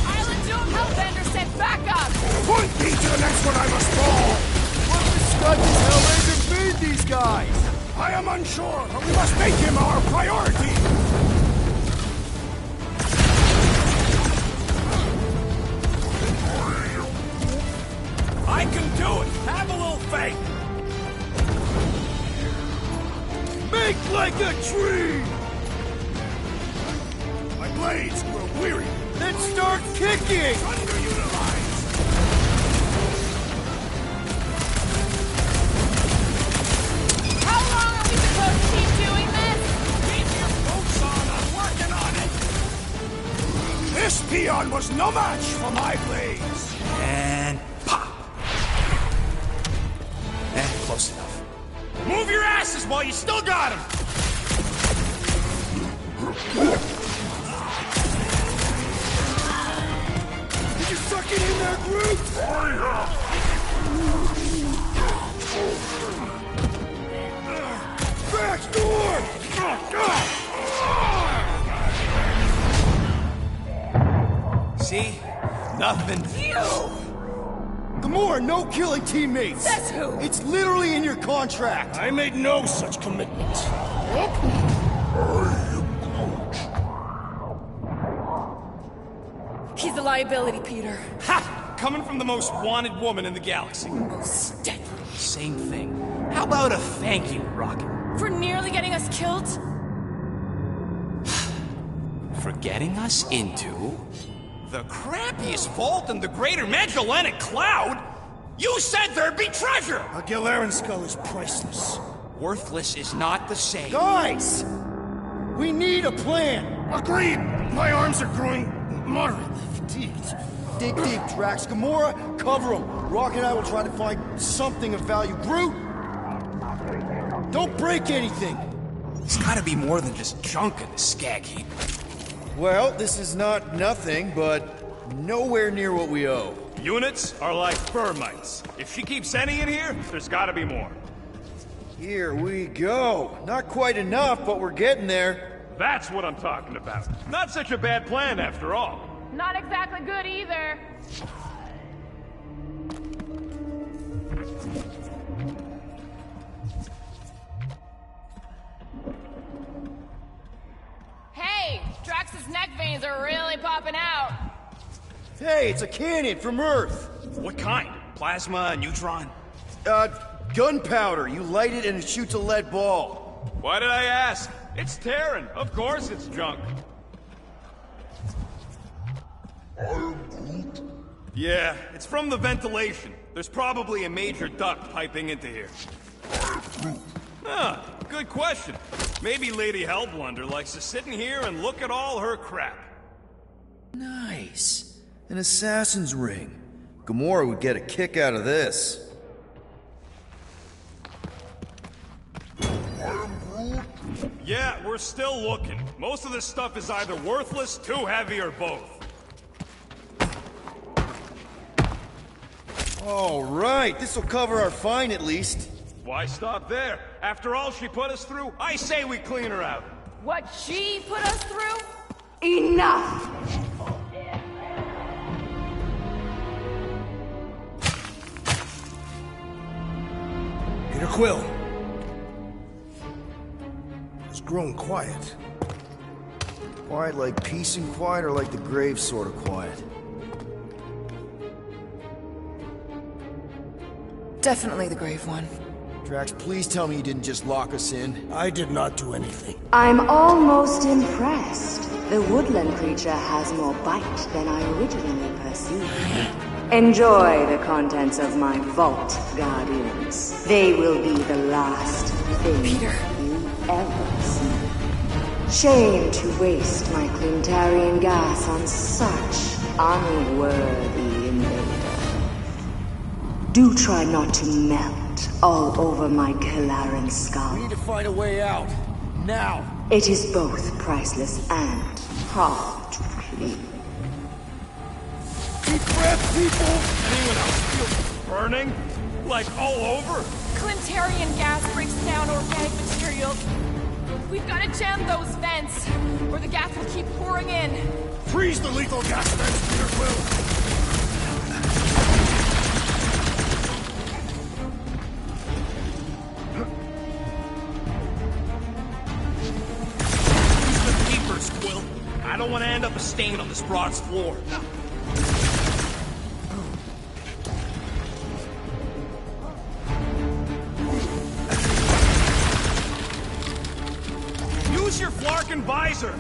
S12: Island Doom Hellbender sent backup!
S2: Point me to the next one I must fall!
S8: What the scud does Hellraiser feed these guys?
S2: I am unsure, but we must make him our priority!
S3: I can do it. Have a little faith.
S8: Make like a tree!
S2: My blades grow weary!
S8: Then start kicking!
S2: Underutilized! man was no match for my blades.
S5: And pop. Close enough. Move your asses while you still got him!
S2: Did you suck it in there, Groot? Back door!
S5: See? Nothing.
S4: Gamora, no killing teammates!
S12: Says who?
S4: It's literally in your contract!
S2: I made no such commitment.
S12: He's a liability, Peter.
S5: Ha! Coming from the most wanted woman in the galaxy.
S12: Most deadly.
S5: Same thing. How about a thank you, Rocket?
S12: For nearly getting us killed?
S5: For getting us into the crappiest vault in the greater Magellanic Cloud? You said there'd be treasure!
S2: A Gilarian skull is priceless.
S5: Worthless is not the same.
S4: Guys! We need a plan!
S2: Agreed! My arms are growing moderately fatigued.
S4: Dig deep, Drax. Gamora, cover him. Rock and I will try to find something of value. Groot! Don't break anything!
S5: There's gotta be more than just junk in the skag heap.
S4: Well, this is not nothing, but nowhere near what we owe.
S3: Units are like termites. If she keeps any in here, there's gotta be more.
S4: Here we go. Not quite enough, but we're getting there.
S3: That's what I'm talking about. Not such a bad plan after all.
S12: Not exactly good either. Hey, Drax's neck veins are really popping out.
S4: Hey, it's a cannon from Earth.
S5: What kind? Plasma, neutron?
S4: Gunpowder. You light it and it shoots a lead ball.
S3: Why did I ask? It's Terran. Of course it's junk. Yeah, it's from the ventilation. There's probably a major duct piping into here. Ah, good question. Maybe Lady Hellblunder likes to sit in here and look at all her crap.
S4: Nice. An assassin's ring. Gamora would get a kick out of this.
S3: Yeah, we're still looking. Most of this stuff is either worthless, too heavy, or both.
S4: All right, this'll cover our fine at least.
S3: Why stop there? After all she put us through, I say we clean her out.
S12: What she put us through?
S13: Enough!
S2: Peter Quill. It's grown quiet.
S4: Quiet like peace and quiet, or like the grave sort of quiet?
S1: Definitely the grave one.
S4: Drax, please tell me you didn't just lock us in.
S2: I did not do anything.
S11: I'm almost impressed. The woodland creature has more bite than I originally perceived. Enjoy the contents of my vault, Guardians. They will be the last thing you ever see. Shame to waste my Clintarian gas on such unworthy invader. Do try not to melt all over my Galaran skull.
S4: We need to find a way out. Now!
S11: It is both priceless and hard to clean.
S4: Deep breath, people!
S3: Anyone else feel burning? Like all over?
S12: Clintarian gas breaks down organic materials. We've got to jam those vents, or the gas will keep pouring in.
S2: Freeze the lethal gas vents, Peter Quill!
S5: Use the papers, Quill. I don't want to end up a stain on this broad's floor.
S3: Use your Flarkin visor!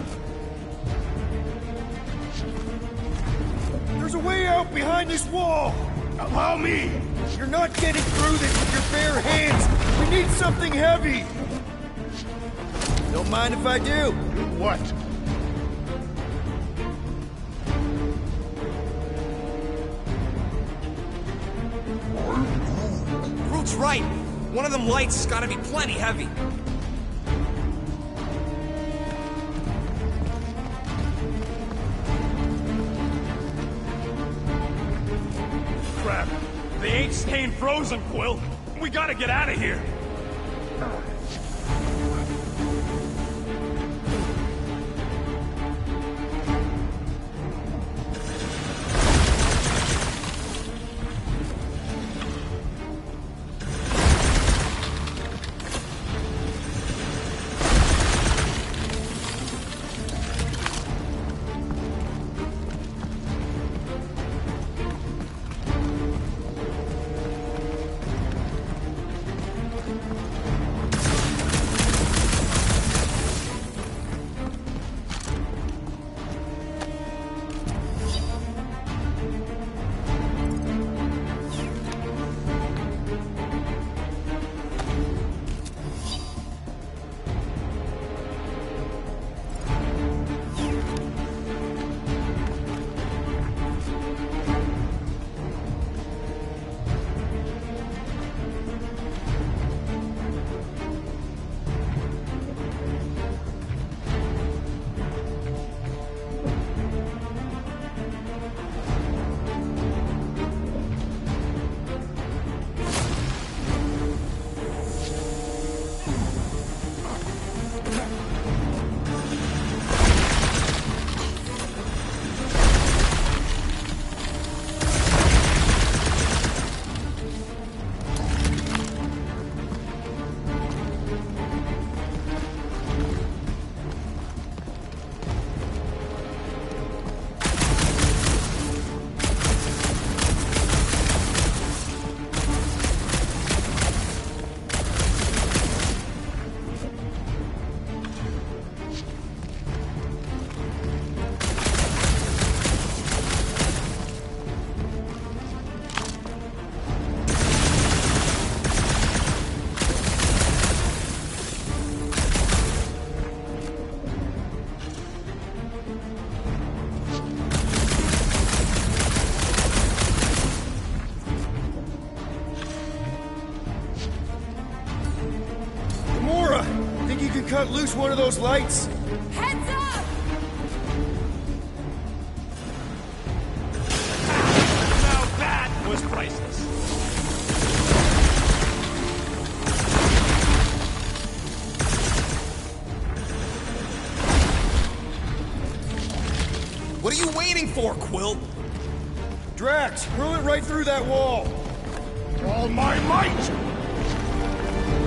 S4: There's a way out behind this wall!
S2: Allow me!
S4: You're not getting through this with your bare hands! We need something heavy! Don't mind if I do.
S2: What?
S5: That's right. One of them lights has gotta be plenty heavy.
S3: Crap. They ain't staying frozen, Quill. We gotta get out of here.
S2: Cut loose one of those lights?
S12: Heads up!
S3: Now that was priceless.
S5: What are you waiting for, Quill?
S2: Drax, hurl it right through that wall. All my might!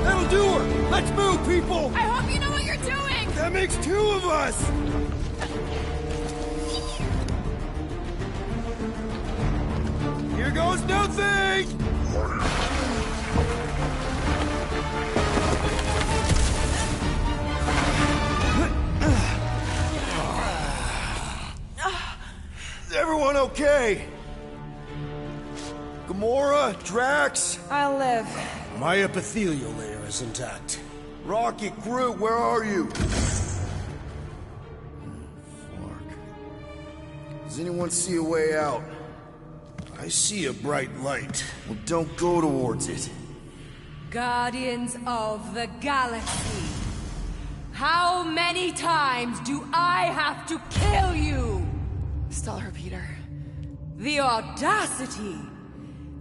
S2: That'll do her! Let's move, people!
S12: I hope you know what you're doing!
S2: That makes two of us! Here goes nothing! Is everyone okay? Gamora, Drax?
S12: I'll live.
S2: My epithelial layer is intact. Rocket, Groot, where are you? Fuck. Does anyone see a way out? I see a bright light. Well, don't go towards it.
S11: Guardians of the Galaxy. How many times do I have to kill you?
S12: Stall her, Peter.
S11: The audacity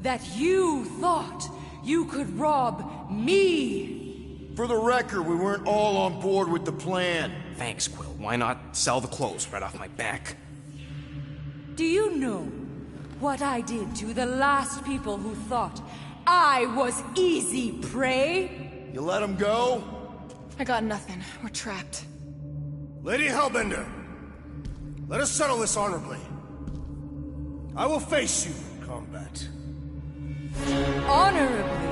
S11: that you thought you could rob me!
S2: For the record, we weren't all on board with the plan.
S5: Thanks, Quill. Why not sell the clothes right off my back?
S11: Do you know what I did to the last people who thought I was easy prey?
S2: You let him go?
S12: I got nothing. We're trapped.
S2: Lady Hellbender, let us settle this honorably. I will face you in combat.
S11: Honorably?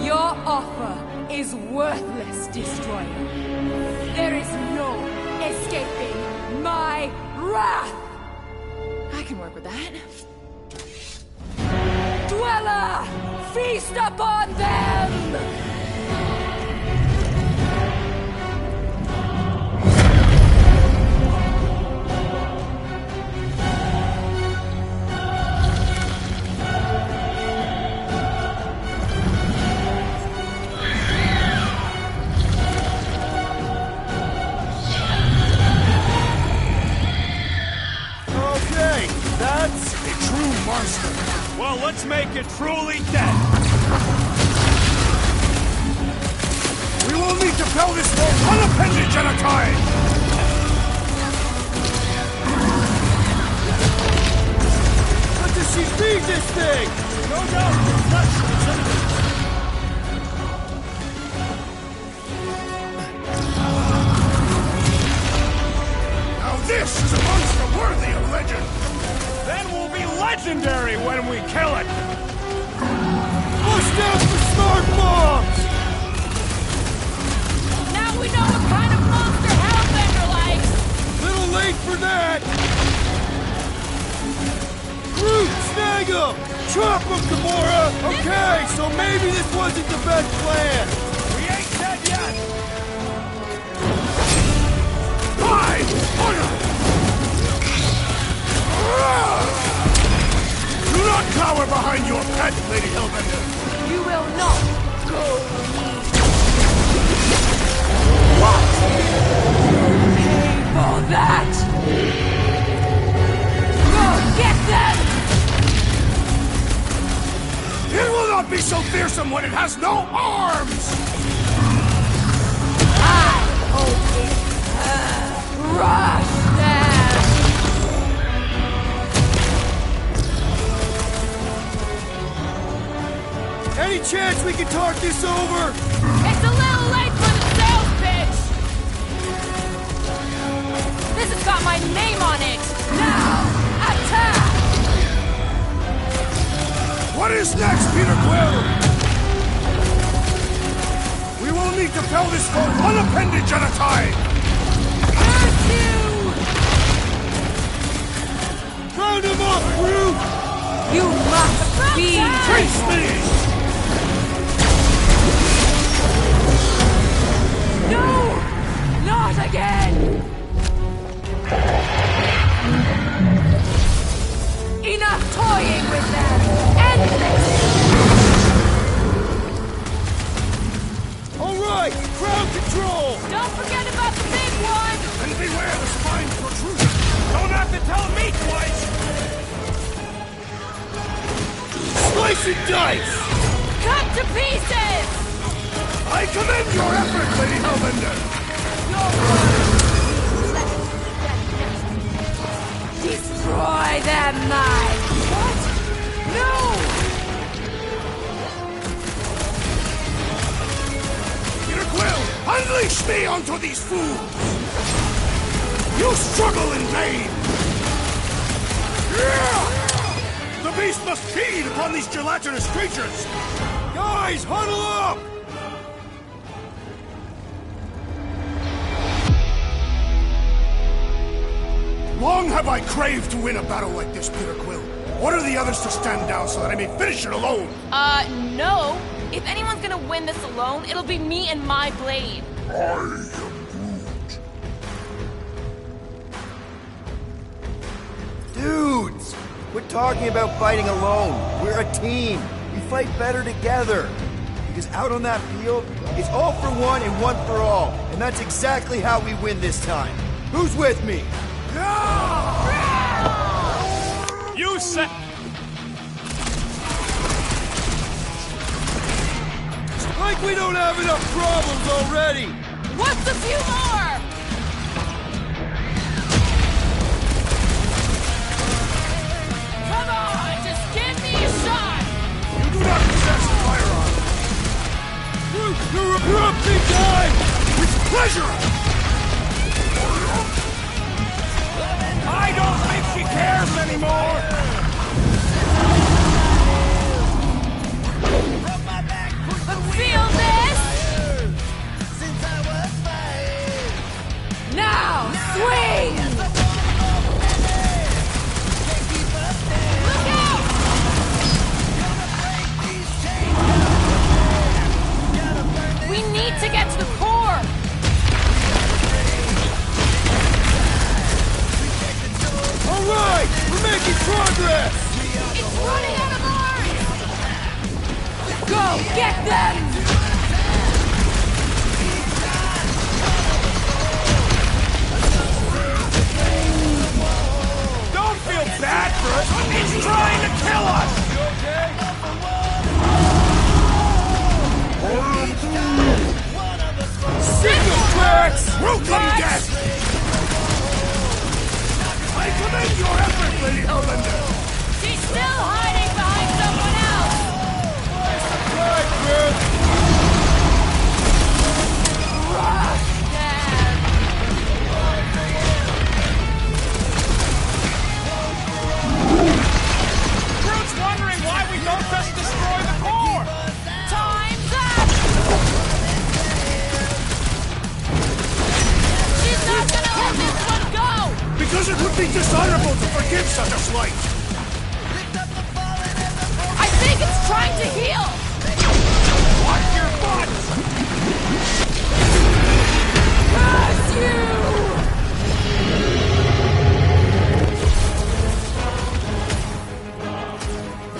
S11: Your offer is worthless, Destroyer. There is no escaping my wrath!
S12: I can work with that.
S11: Dweller! Feast upon them!
S3: Let's make it truly dead.
S2: We will need to fell this foe one appendage at a time!
S8: What does she feed this thing?
S2: No doubt the flesh of its enemy. Now this is a monster worthy of legend!
S3: Then we'll be legendary when we kill it!
S8: Push down for smart bombs!
S12: Now we know what kind of monster Hellbender likes!
S8: Little late for that! Groot, snag him! Chop him, Gamora! Okay, so maybe this wasn't the best plan!
S3: We ain't dead yet!
S2: Five! Order! Do not cower behind your pet, Lady Hellbender!
S12: You will not go
S10: What? Pay for that! Go get them!
S2: It will not be so fearsome when it has no arms!
S10: I open crush them!
S8: Any chance we can talk this over?
S12: It's a little late for the sales pitch! This has got my name on it! Now, attack!
S2: What is next, Peter Quill? We will need to fell this foe one appendage at a time!
S12: Curse you!
S8: Round him up, Groot!
S10: You must be...
S2: Face me!
S10: No! Not again! Enough toying with them! End this!
S8: Alright, crowd control!
S12: Don't forget about the big one!
S2: And beware the spine protrusion!
S3: Don't have to tell me twice!
S8: Slice and dice!
S12: Cut to pieces!
S2: I commend your effort, Lady Hellbender!
S10: Destroy them, Mike! What? No!
S2: Peter Quill, unleash me onto these fools! You struggle in vain! Yeah! The beast must feed upon these gelatinous creatures!
S8: Guys, huddle up!
S2: Long have I craved to win a battle like this, Peter Quill. Order the others to stand down so that I may finish it alone.
S12: No. If anyone's gonna win this alone, it'll be me and my blade.
S9: I am Groot.
S4: Dudes! Quit talking about fighting alone. We're a team. We fight better together. Because out on that field, it's all for one and one for all. And that's exactly how we win this time. Who's with me?
S3: You said...
S8: Like we don't have enough problems already!
S12: What's a few more? Come on, just give me a shot!
S2: You do not possess a firearm.
S8: You're up big time!
S2: With pleasure!
S3: I don't think she cares anymore!
S12: Feel this?
S10: Now, swing!
S12: Look out! We need to get to the core!
S8: Alright! We're making progress!
S12: It's running out of arms!
S10: Go get them!
S3: Don't feel bad for us! It's trying to kill us!
S8: You okay?
S2: It'd be dishonorable to forgive such a slight!
S12: I think it's trying to heal!
S3: Watch your butt!
S12: Curse you!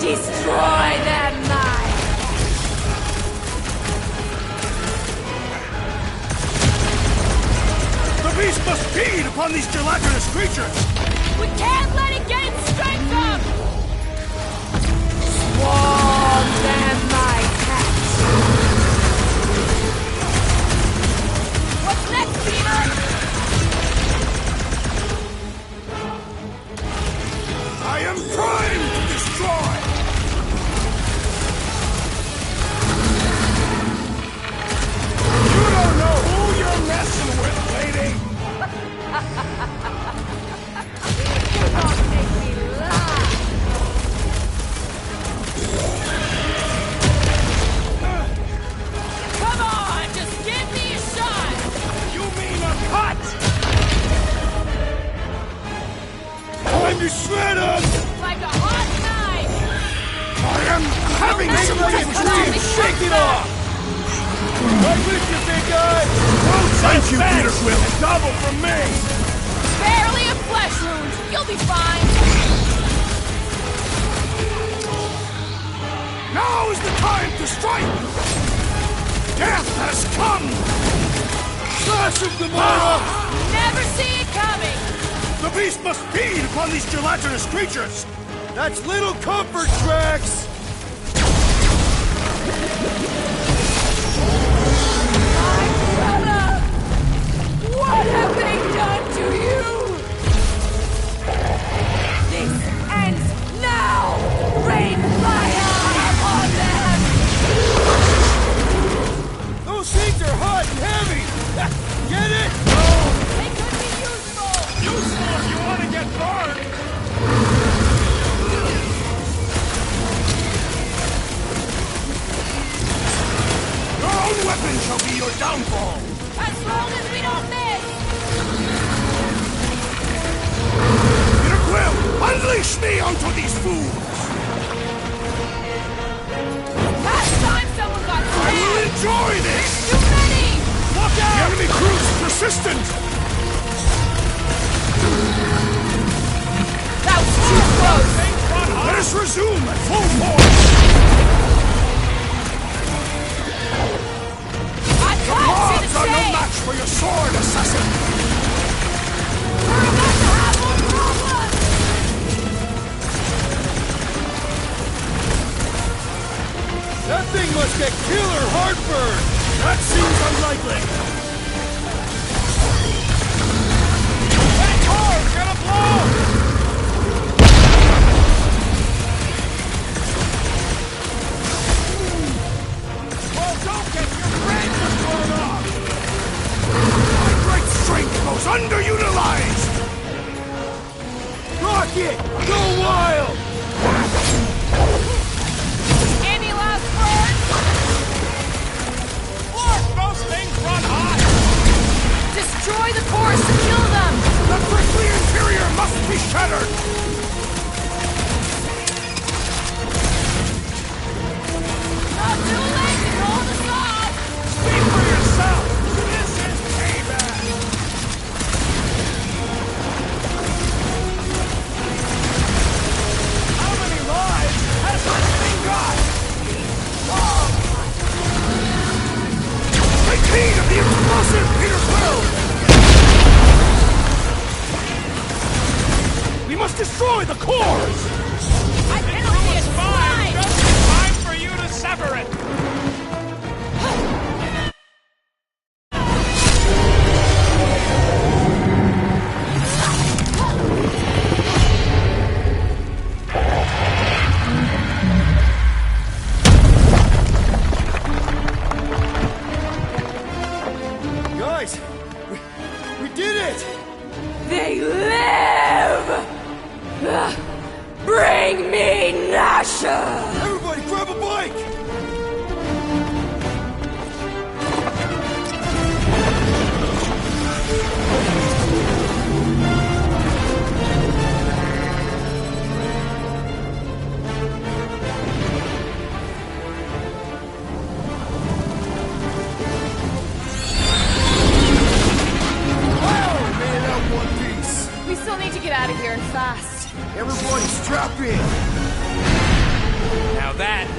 S12: Destroy them, knife!
S2: The beast must feed upon these gelatinous creatures!
S12: We can't let it get its strength up! Swarm them, my cats! What's next, Peter?
S2: I am trying to destroy! You don't know who you're messing with, lady!
S12: You don't make me laugh! Come on, just give me a shot!
S2: You mean a cut? Time to shred us!
S12: Like a hot knife!
S2: I am having some difficulty! Shake it off!
S3: Right with you, big guy!
S2: Thank you, Peter Quill! Double from me!
S12: Barely a flesh wound. You'll be fine.
S2: Now is the time to strike! Death has come! Slash of Gamora!
S12: Never see it coming.
S2: The beast must feed upon these gelatinous creatures!
S4: That's little comfort, Drax!
S12: My brother! What have they done to you? This ends now! Rain fire upon them!
S4: Those things are hot and heavy! Get it?
S12: They could be useful!
S3: Useful if you want to get burned!
S2: Your own weapon shall be your downfall!
S12: As long as we don't miss!
S2: Peter Quill, unleash me onto these fools!
S12: Last time someone got
S2: I will
S12: stabbed!
S2: enjoy this!
S12: Too many!
S2: Look out! The enemy crew's persistent!
S12: That was too close!
S2: Let us resume at full force!
S12: I can't see
S2: Odds
S12: the
S2: are no
S12: shade!
S2: match for your sword, assassin!
S12: We're about to have more problems!
S4: That thing must get killer heartburn!
S2: That seems unlikely!
S3: Hey, Thor's gonna blow! Well, don't get your brains blown off!
S2: My great strength goes underutilized!
S4: Rocket! Go wild!
S12: Any last words?
S3: Look, those things run hot!
S12: Destroy the cores to kill them!
S2: The prickly interior must be shattered!
S12: Not too late to call this off!
S3: Speak for yourself! This is payback! How many lives has this thing got?
S2: Take heed of the explosive, Peter Quill! We must destroy the cores!
S12: I cannot see it!
S3: Fine!
S12: Fine!
S3: Just time for you to sever it!
S4: Guys! We did it!
S12: They live! Bring me Nasha!
S4: Everybody grab a bike!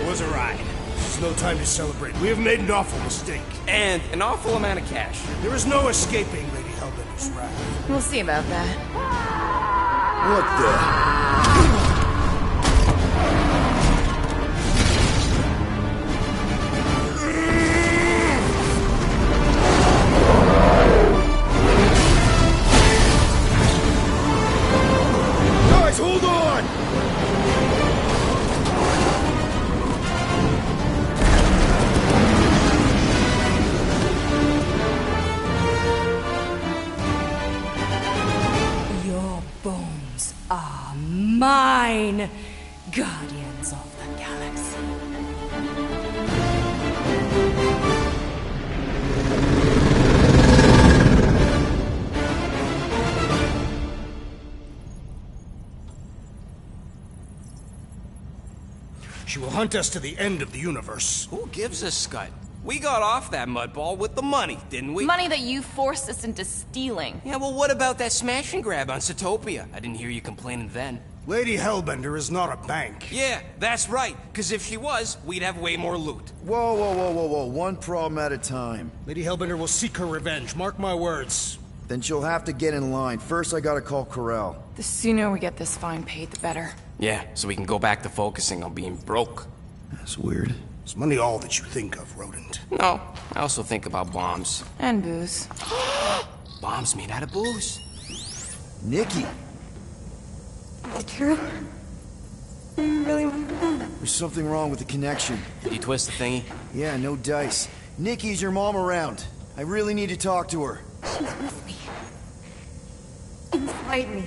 S5: was a ride.
S2: This is no time to celebrate. We have made an awful mistake.
S5: And an awful amount of cash.
S2: There is no escaping Lady Hellbender's wrath.
S12: We'll see about that.
S4: What the?
S2: Guys, hold on!
S1: Your bones are mine, Guardians of the Galaxy.
S2: She will hunt us to the end of the universe.
S5: Who gives a scut? We got off that mudball with the money, didn't we?
S12: Money that you forced us into stealing.
S5: Yeah, well, what about that smash and grab on Satopia? I didn't hear you complaining then.
S2: Lady Hellbender is not a bank.
S5: Yeah, that's right. Because if she was, we'd have way more loot.
S4: Whoa, whoa, whoa, whoa, whoa. One problem at a time.
S2: Lady Hellbender will seek her revenge. Mark my words.
S4: Then she'll have to get in line. First, I gotta call Corel.
S12: The sooner we get this fine paid, the better.
S5: Yeah, so we can go back to focusing on being broke.
S4: That's weird.
S2: Is money all that you think of, rodent?
S5: No, I also think about bombs.
S12: And booze.
S5: Bombs made out of booze.
S4: Nikki!
S13: Is it true? I really want that.
S4: There's something wrong with the connection.
S5: Did you twist the thingy?
S4: Yeah, no dice. Nikki, is your mom around? I really need to talk to her.
S13: She's with me. Inside me.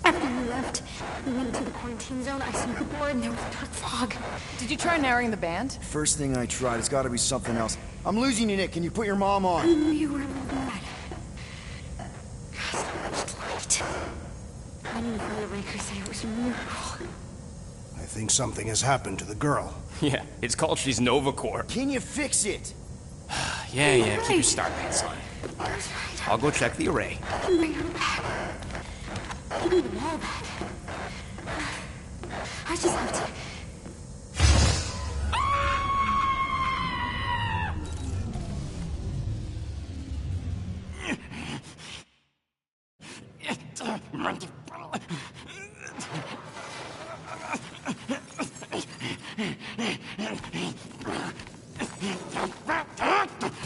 S13: After we left, we went into the quarantine zone. I snuck aboard and there was dark fog.
S12: Did you try narrowing the band?
S4: First thing I tried, it's gotta be something else. I'm losing you, Nick. Can you put your mom
S13: I
S4: on?
S13: knew you were in bad. So much light. I knew Father Raker said it was a miracle.
S2: I think something has happened to the girl.
S5: Yeah, it's called she's Nova Corps.
S4: Can you fix it?
S5: Yeah, keep your star pants on. I'll go check the array.
S13: I can bring her back. I need them all back. I just have to...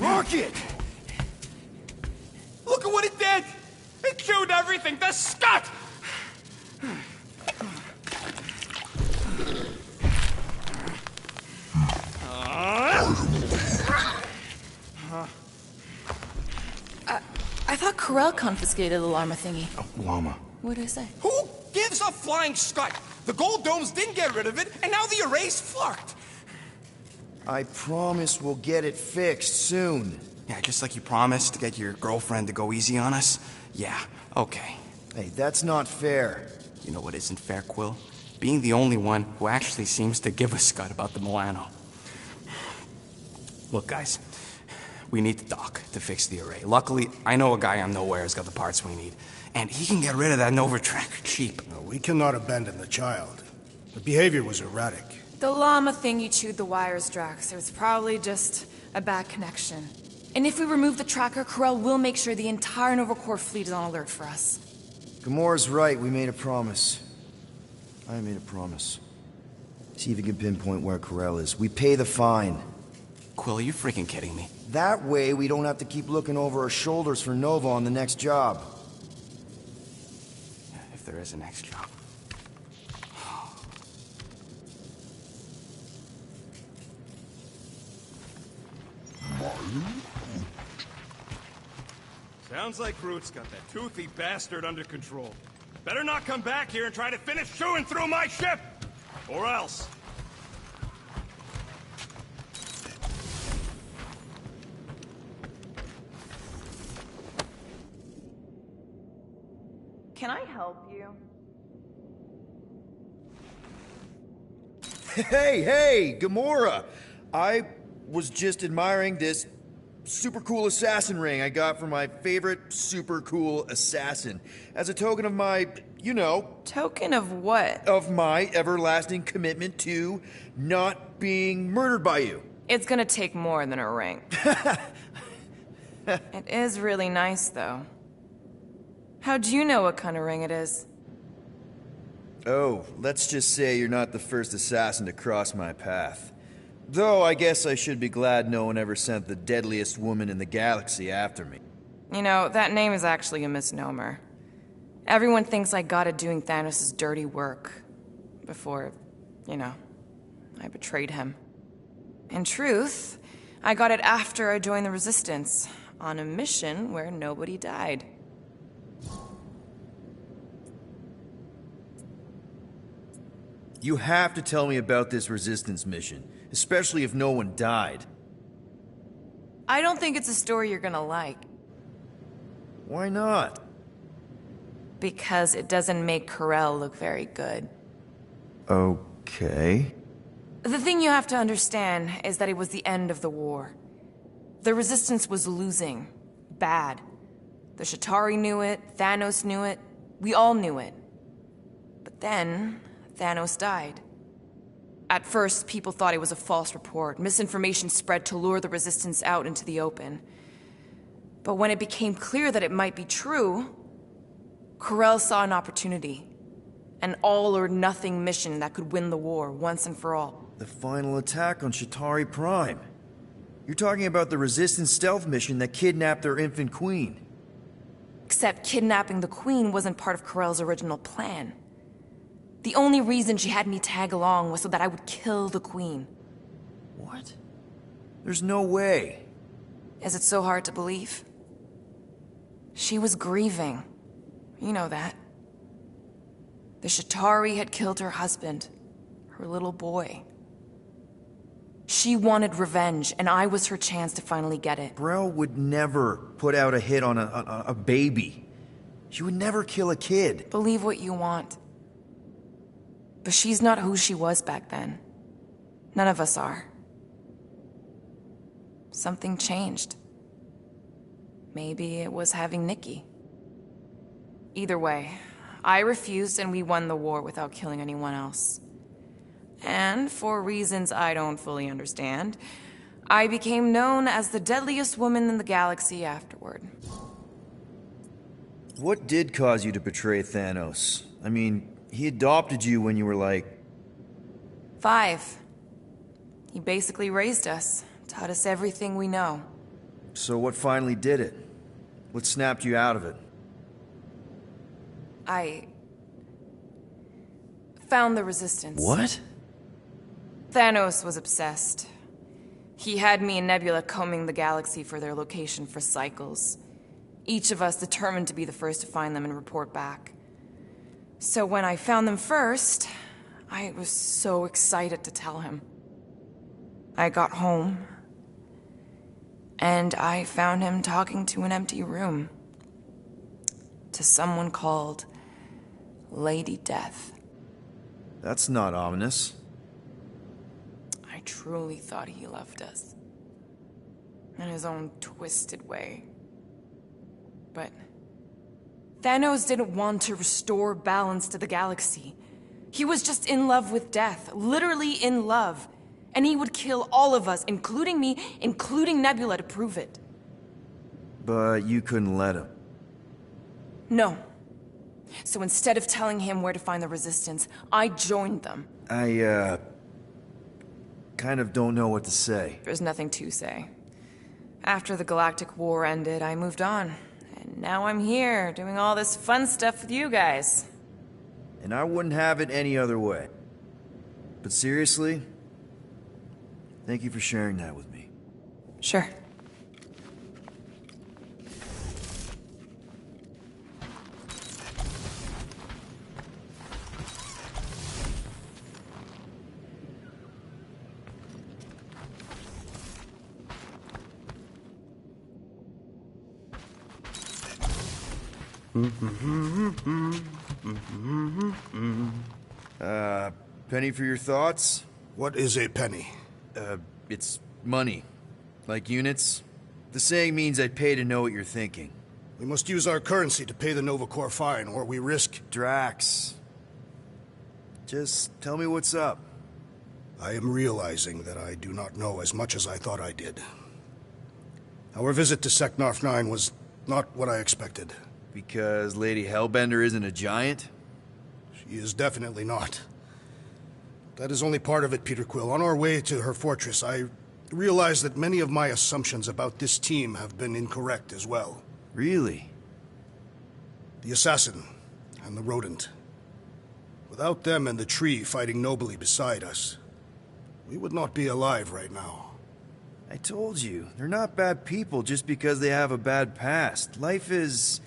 S4: Rocket!
S5: Look at what it did! It chewed everything! The scut!
S12: I thought Corel confiscated the llama thingy.
S4: Llama.
S12: What did I say?
S5: Who gives a flying scut? The gold domes didn't get rid of it, and now the array's fucked!
S4: I promise we'll get it fixed soon.
S5: Yeah, just like you promised to get your girlfriend to go easy on us? Yeah, okay.
S4: Hey, that's not fair.
S5: You know what isn't fair, Quill? Being the only one who actually seems to give a scut about the Milano. Look, guys, we need the dock to fix the array. Luckily, I know a guy on Nowhere has got the parts we need. And he can get rid of that Nova tracker cheap.
S2: No, we cannot abandon the child. The behavior was erratic.
S12: The llama thingy chewed the wires, Drax. It was probably just a bad connection. And if we remove the tracker, Corel will make sure the entire Nova Corps fleet is on alert for us.
S4: Gamora's right. We made a promise. I made a promise. See if you can pinpoint where Corel is. We pay the fine.
S5: Quill, are you freaking kidding me?
S4: That way, we don't have to keep looking over our shoulders for Nova on the next job.
S5: If there is a next job.
S3: Sounds like Groot's got that toothy bastard under control. Better not come back here and try to finish chewing through my ship! Or else.
S12: Can I help you?
S4: Hey, Gamora! I was just admiring this super cool assassin ring I got from my favorite super cool assassin. As a token of my You know,
S12: Token of what?
S4: of my everlasting commitment to not being murdered by you.
S12: It's gonna take more than a ring. It is really nice, though. How'd you know what kind of ring it is?
S4: Oh, let's just say you're not the first assassin to cross my path. Though I guess I should be glad no one ever sent the deadliest woman in the galaxy after me.
S12: You know, that name is actually a misnomer. Everyone thinks I got it doing Thanos' dirty work. Before, I betrayed him. In truth, I got it after I joined the Resistance, on a mission where nobody died.
S4: You have to tell me about this Resistance mission, especially if no one died.
S12: I don't think it's a story you're gonna like.
S4: Why not?
S12: Because it doesn't make Corel look very good.
S4: Okay.
S12: The thing you have to understand is that it was the end of the war. The Resistance was losing. Bad. The Chitauri knew it, Thanos knew it, we all knew it. But then, Thanos died. At first, people thought it was a false report. Misinformation spread to lure the Resistance out into the open. But when it became clear that it might be true, Corel saw an opportunity. An all-or-nothing mission that could win the war once and for all.
S4: The final attack on Chitauri Prime. You're talking about the Resistance stealth mission that kidnapped their infant queen.
S12: Except kidnapping the Queen wasn't part of Corel's original plan. The only reason she had me tag along was so that I would kill the Queen.
S4: What? There's no way.
S12: Is it so hard to believe? She was grieving. You know that. The Chitauri had killed her husband, her little boy. She wanted revenge, and I was her chance to finally get it.
S4: Brel would never put out a hit on a baby. She would never kill a kid.
S12: Believe what you want. But she's not who she was back then. None of us are. Something changed. Maybe it was having Nikki. Either way, I refused and we won the war without killing anyone else. And for reasons I don't fully understand, I became known as the deadliest woman in the galaxy afterward.
S4: What did cause you to betray Thanos? I mean, he adopted you when you were like...
S12: 5. He basically raised us, taught us everything we know.
S4: So what finally did it? What snapped you out of it?
S12: I found the Resistance.
S4: What?
S12: Thanos was obsessed. He had me and Nebula combing the galaxy for their location for cycles. Each of us determined to be the first to find them and report back. So when I found them first, I was so excited to tell him. I got home, and I found him talking to an empty room. To someone called Lady Death.
S4: That's not ominous.
S12: I truly thought he loved us. In his own twisted way. But Thanos didn't want to restore balance to the galaxy. He was just in love with death, literally in love. And he would kill all of us, including me, including Nebula, to prove it.
S4: But you couldn't let him.
S12: No. So instead of telling him where to find the Resistance, I joined them.
S4: I, kind of don't know what to say.
S12: There's nothing to say. After the Galactic War ended, I moved on. And now I'm here, doing all this fun stuff with you guys.
S4: And I wouldn't have it any other way. But seriously, thank you for sharing that with me.
S12: Sure.
S4: Penny for your thoughts?
S2: What is a penny?
S4: It's money. Like units. The saying means I'd pay to know what you're thinking.
S2: We must use our currency to pay the Nova Corps fine, or we risk...
S4: Drax. Just tell me what's up.
S2: I am realizing that I do not know as much as I thought I did. Our visit to Seknarf 9 was not what I expected.
S4: Because Lady Hellbender isn't a giant?
S2: She is definitely not. That is only part of it, Peter Quill. On our way to her fortress, I realized that many of my assumptions about this team have been incorrect as well.
S4: Really?
S2: The assassin and the rodent. Without them and the tree fighting nobly beside us, we would not be alive right now.
S4: I told you, they're not bad people just because they have a bad past. Life is...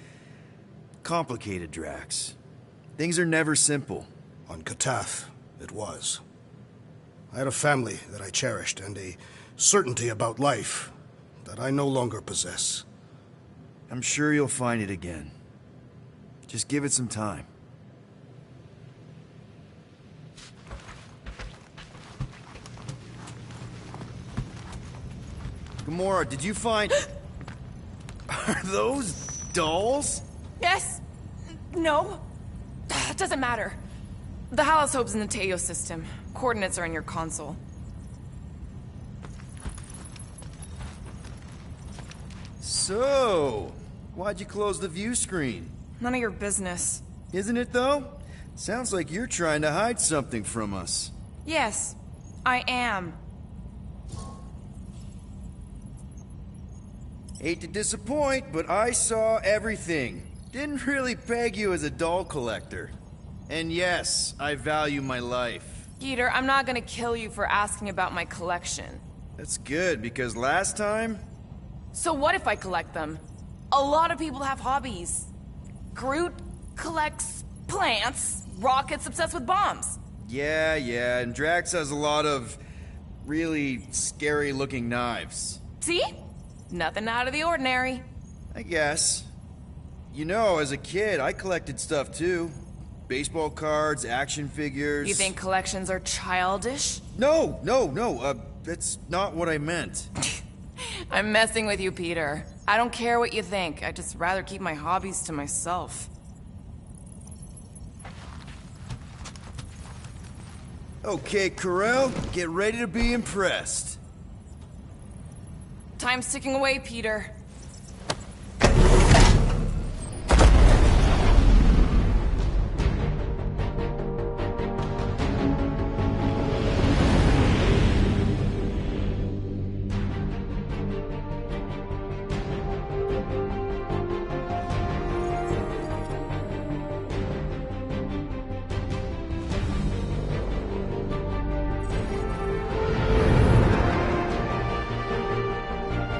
S4: complicated, Drax. Things are never simple.
S2: On Katath, it was. I had a family that I cherished, and a certainty about life that I no longer possess.
S4: I'm sure you'll find it again. Just give it some time. Gamora, did you find... Are those dolls?
S12: Yes. No. It doesn't matter. The Halosobe's in the Teo system. Coordinates are in your console.
S4: So, why'd you close the view screen?
S12: None of your business.
S4: Isn't it, though? Sounds like you're trying to hide something from us.
S12: Yes, I am.
S4: Hate to disappoint, but I saw everything. Didn't really peg you as a doll collector. And yes, I value my life.
S12: Peter, I'm not gonna kill you for asking about my collection.
S4: That's good, because last time...
S12: So what if I collect them? A lot of people have hobbies. Groot collects plants, Rocket's obsessed with bombs.
S4: Yeah, and Drax has a lot of really scary-looking knives.
S12: See? Nothing out of the ordinary.
S4: I guess. You know, as a kid, I collected stuff too. Baseball cards, action figures...
S12: You think collections are childish?
S4: No, that's not what I meant.
S12: I'm messing with you, Peter. I don't care what you think. I'd just rather keep my hobbies to myself.
S4: Okay, Corel, get ready to be impressed.
S12: Time's ticking away, Peter.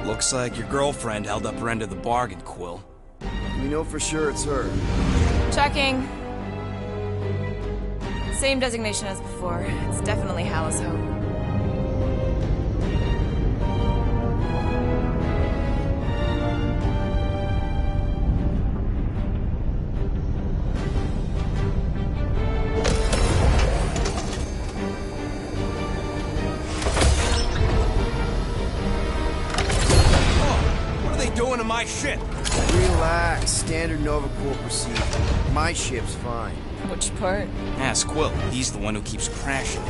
S5: Looks like your girlfriend held up her end of the bargain, Quill.
S4: We know for sure it's her.
S12: Checking. Same designation as before. It's definitely Halosobe.
S5: Doing to my ship?
S4: Relax. Standard Nova Corps procedure. My ship's fine.
S12: Which part?
S5: Ask Quill. He's the one who keeps crashing.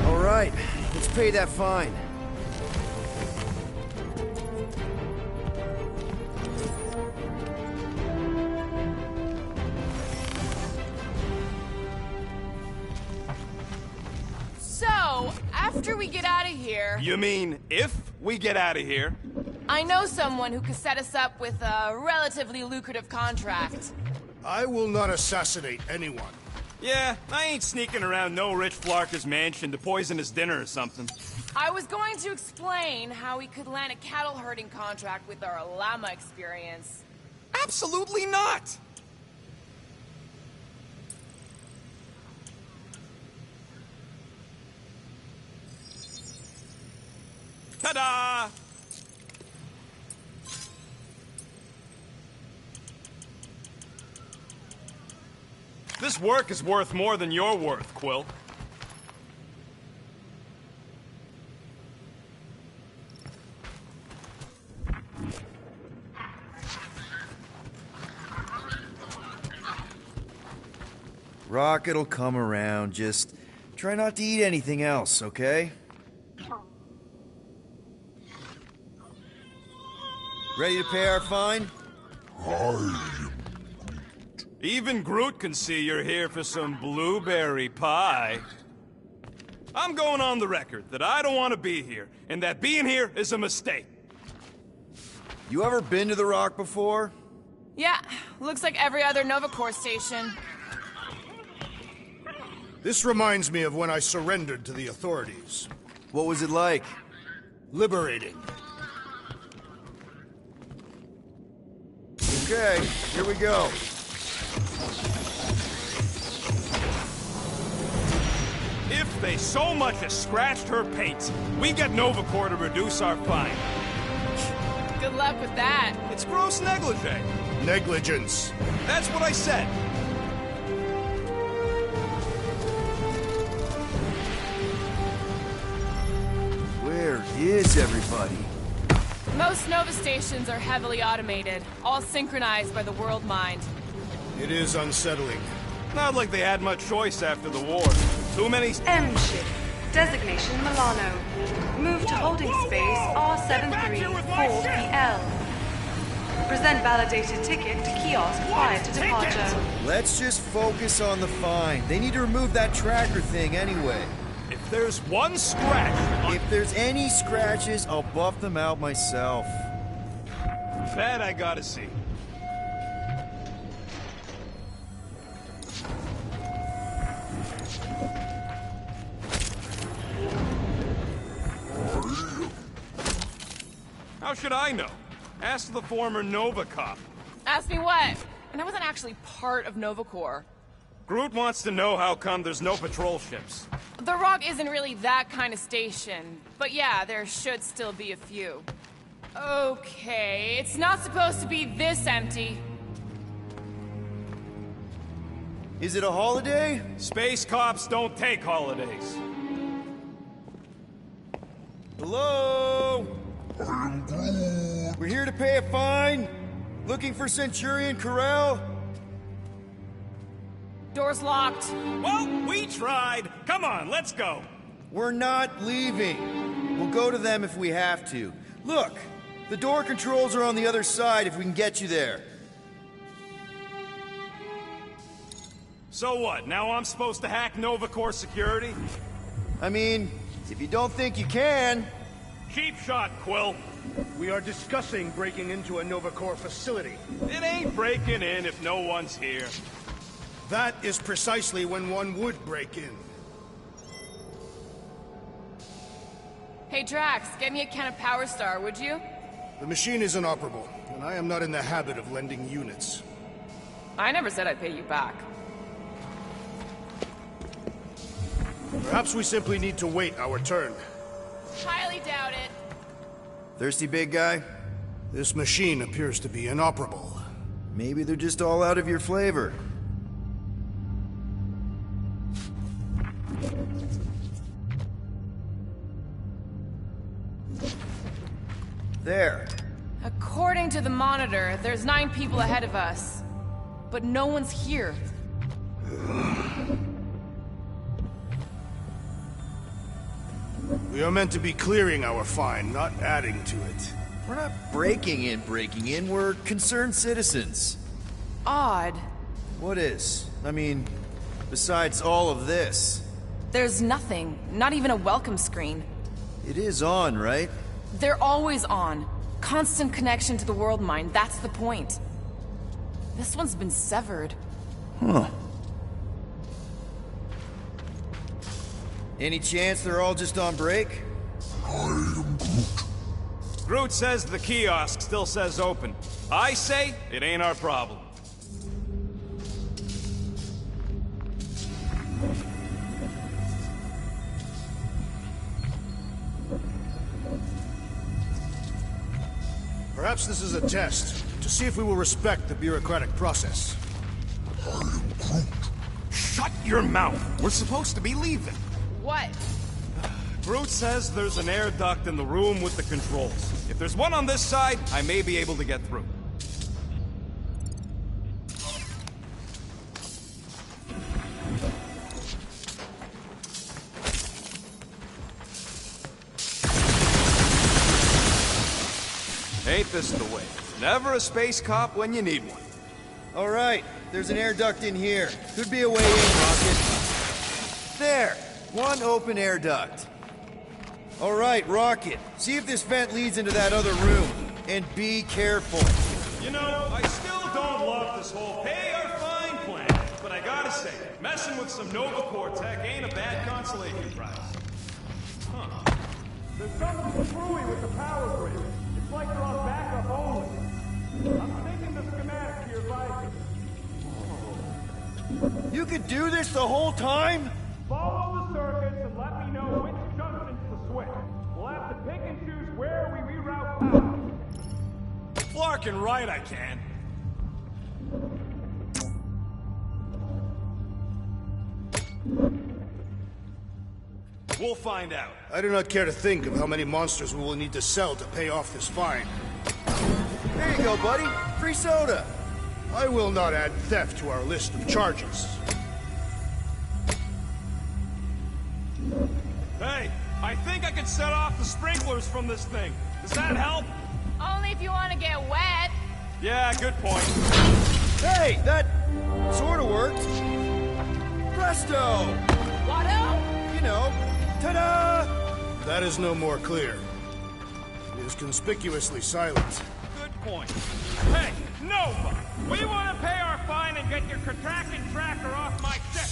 S4: All right. Let's pay that fine.
S12: After we get out of here...
S3: You mean if we get out of here?
S12: I know someone who could set us up with a relatively lucrative contract.
S2: I will not assassinate anyone.
S3: Yeah, I ain't sneaking around no rich flarker's mansion to poison his dinner or something.
S12: I was going to explain how we could land a cattle herding contract with our llama experience.
S5: Absolutely not! Ta-da! This work is worth more than your worth, Quill.
S4: Rocket'll come around. Just try not to eat anything else, okay? Ready to pay our fine?
S3: Even Groot can see you're here for some blueberry pie. I'm going on the record that I don't want to be here, and that being here is a mistake.
S4: You ever been to the Rock before?
S12: Yeah, looks like every other Nova Corps station.
S2: This reminds me of when I surrendered to the authorities.
S4: What was it like?
S2: Liberating.
S4: Okay, here we go.
S3: If they so much as scratched her paint, we get Nova Corps to reduce our fine.
S12: Good luck with that.
S3: It's gross negligee.
S2: Negligence.
S3: That's what I said.
S4: Where is everybody?
S12: Most Nova stations are heavily automated, all synchronized by the World Mind.
S2: It is unsettling.
S3: Not like they had much choice after the war. Too many...
S6: M-ship. Designation Milano. Move to holding space R734PL. Present validated ticket to kiosk prior to departure.
S4: Let's just focus on the fine. They need to remove that tracker thing anyway.
S3: If there's one scratch...
S4: If there's any scratches, I'll buff them out myself.
S3: That I gotta see. How should I know? Ask the former Nova cop.
S12: Ask me what? And I wasn't actually part of Nova Corps.
S3: Groot wants to know how come there's no patrol ships.
S12: The Rock isn't really that kind of station, but yeah, there should still be a few. Okay, it's not supposed to be this empty.
S4: Is it a holiday?
S3: Space cops don't take holidays.
S4: Hello? We're here to pay a fine. Looking for Centurion Corel?
S12: Door's locked.
S3: Well, we tried. Come on, let's go.
S4: We're not leaving. We'll go to them if we have to. Look, the door controls are on the other side if we can get you there.
S3: So what, now I'm supposed to hack Nova Corps security?
S4: I mean, if you don't think you can...
S3: Cheap shot, Quill.
S2: We are discussing breaking into a Nova Corps facility.
S3: It ain't breaking in if no one's here.
S2: That is precisely when one would break in.
S12: Hey Drax, get me a can of Power Star, would you?
S2: The machine is inoperable, and I am not in the habit of lending units.
S12: I never said I'd pay you back.
S2: Perhaps we simply need to wait our turn.
S12: Highly doubt it.
S4: Thirsty, big guy?
S2: This machine appears to be inoperable.
S4: Maybe they're just all out of your flavor. There.
S12: According to the monitor, there's 9 people ahead of us. But no one's here.
S2: We are meant to be clearing our fine, not adding to it.
S4: We're not breaking in, we're concerned citizens.
S12: Odd.
S4: What is? I mean, besides all of this.
S12: There's nothing, not even a welcome screen.
S4: It is on, right?
S12: They're always on. Constant connection to the World Mind, that's the point. This one's been severed.
S4: Huh. Any chance they're all just on break?
S3: Groot says the kiosk still says open. I say it ain't our problem.
S2: Perhaps this is a test, to see if we will respect the bureaucratic process.
S3: Shut your mouth! We're supposed to be leaving.
S12: What?
S3: Groot says there's an air duct in the room with the controls. If there's one on this side, I may be able to get through. Ain't this the way? Never a space cop when you need one.
S4: All right, there's an air duct in here. Could be a way in, Rocket. There, one open air duct. All right, Rocket, see if this vent leads into that other room. And be careful.
S3: You know, I still don't love this whole pay or fine plan, but I gotta say, messing with some Nova Corps tech ain't a bad consolation prize. Huh.
S14: There's something screwy with the power grid. It's like they're on backup only. I'm thinking the schematic to your Viking.
S4: You could do this the whole time?
S14: Follow the circuits and let me know which junctions to switch. We'll have to pick and choose where we reroute power.
S3: Flarkin' right, I can. We'll find out.
S2: I do not care to think of how many monsters we will need to sell to pay off this fine.
S4: There you go, buddy. Free soda.
S2: I will not add theft to our list of charges.
S3: Hey, I think I can set off the sprinklers from this thing. Does that help?
S15: Only if you want to get wet.
S3: Yeah, good point.
S4: Hey, that sort of worked. Presto!
S15: Watto?
S4: You know, ta-da!
S2: That is no more clear. It is conspicuously silent.
S3: Good point. Hey, Nova! We want to pay our fine and get your contracting tracker off my ship.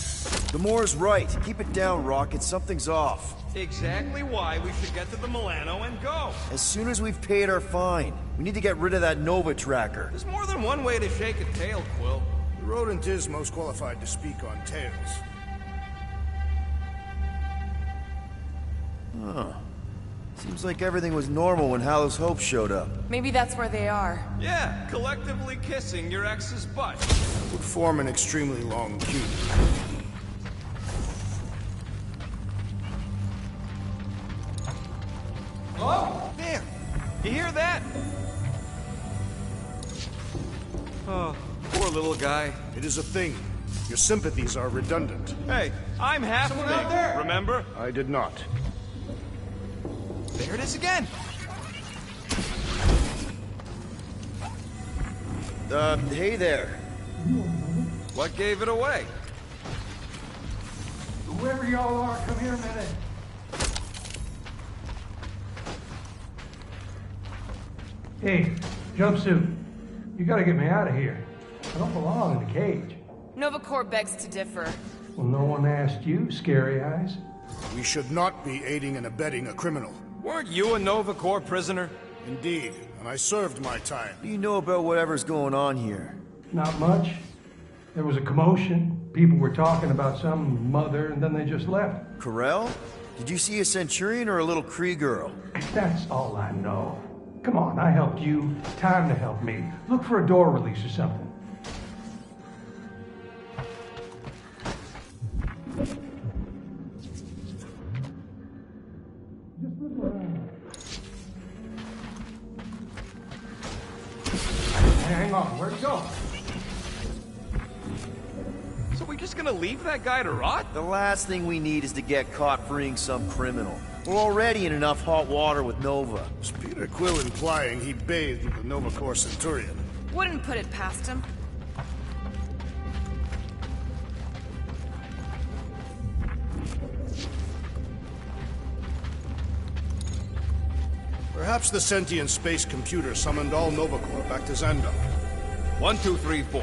S4: Gamora's right. Keep it down, Rocket. Something's off.
S3: Exactly why we should get to the Milano and go.
S4: As soon as we've paid our fine, we need to get rid of that Nova tracker.
S3: There's more than one way to shake a tail, Quill.
S2: The rodent is most qualified to speak on tails.
S4: Huh. Seems like everything was normal when Hallows Hope showed up.
S12: Maybe that's where they are.
S3: Yeah, collectively kissing your ex's butt.
S2: Would form an extremely long queue.
S3: Oh, there! You hear that? Oh, poor little guy.
S2: It is a thing. Your sympathies are redundant.
S3: Hey, I'm half
S14: Someone out
S3: big,
S14: there!
S3: remember?
S2: I did not.
S3: There it is again!
S4: Hey there.
S3: What gave it away?
S14: Whoever y'all are, come here a minute. Hey, jumpsuit. You gotta get me out of here. I don't belong in the cage.
S12: Nova Corps begs to differ.
S14: Well, no one asked you, Scary Eyes.
S2: We should not be aiding and abetting a criminal.
S3: Weren't you a Nova Corps prisoner?
S2: Indeed, and I served my time.
S4: What do you know about whatever's going on here?
S14: Not much. There was a commotion. People were talking about some mother, and then they just left.
S4: Corel? Did you see a Centurion or a little Kree girl?
S14: That's all I know. Come on, I helped you. Time to help me. Look for a door release or something. Just look around. Hang on, where'd he go?
S3: So we're just gonna leave that guy to rot?
S4: The last thing we need is to get caught freeing some criminal. We're already in enough hot water with Nova.
S2: Is Peter Quill implying he bathed with the Nova Corps Centurion?
S12: Wouldn't put it past him.
S2: Perhaps the sentient space computer summoned all Nova Corps back to Xandar.
S3: 1, 2, 3, 4.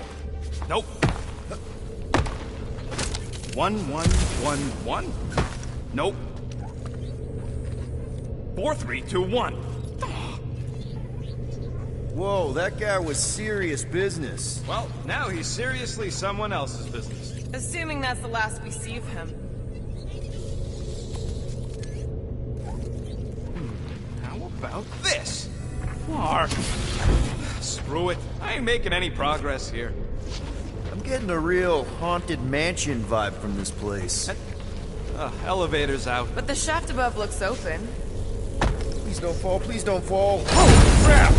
S3: Nope. 1, 1, 1, 1. Nope. 4, 3, 2, 1.
S4: Whoa, that guy was serious business.
S3: Well, now he's seriously someone else's business.
S12: Assuming that's the last we see of him.
S3: How about this? Mark. Screw it. I ain't making any progress here.
S4: I'm getting a real haunted mansion vibe from this place.
S3: Elevator's out.
S12: But the shaft above looks open.
S4: Please don't fall, please don't fall. Oh, crap!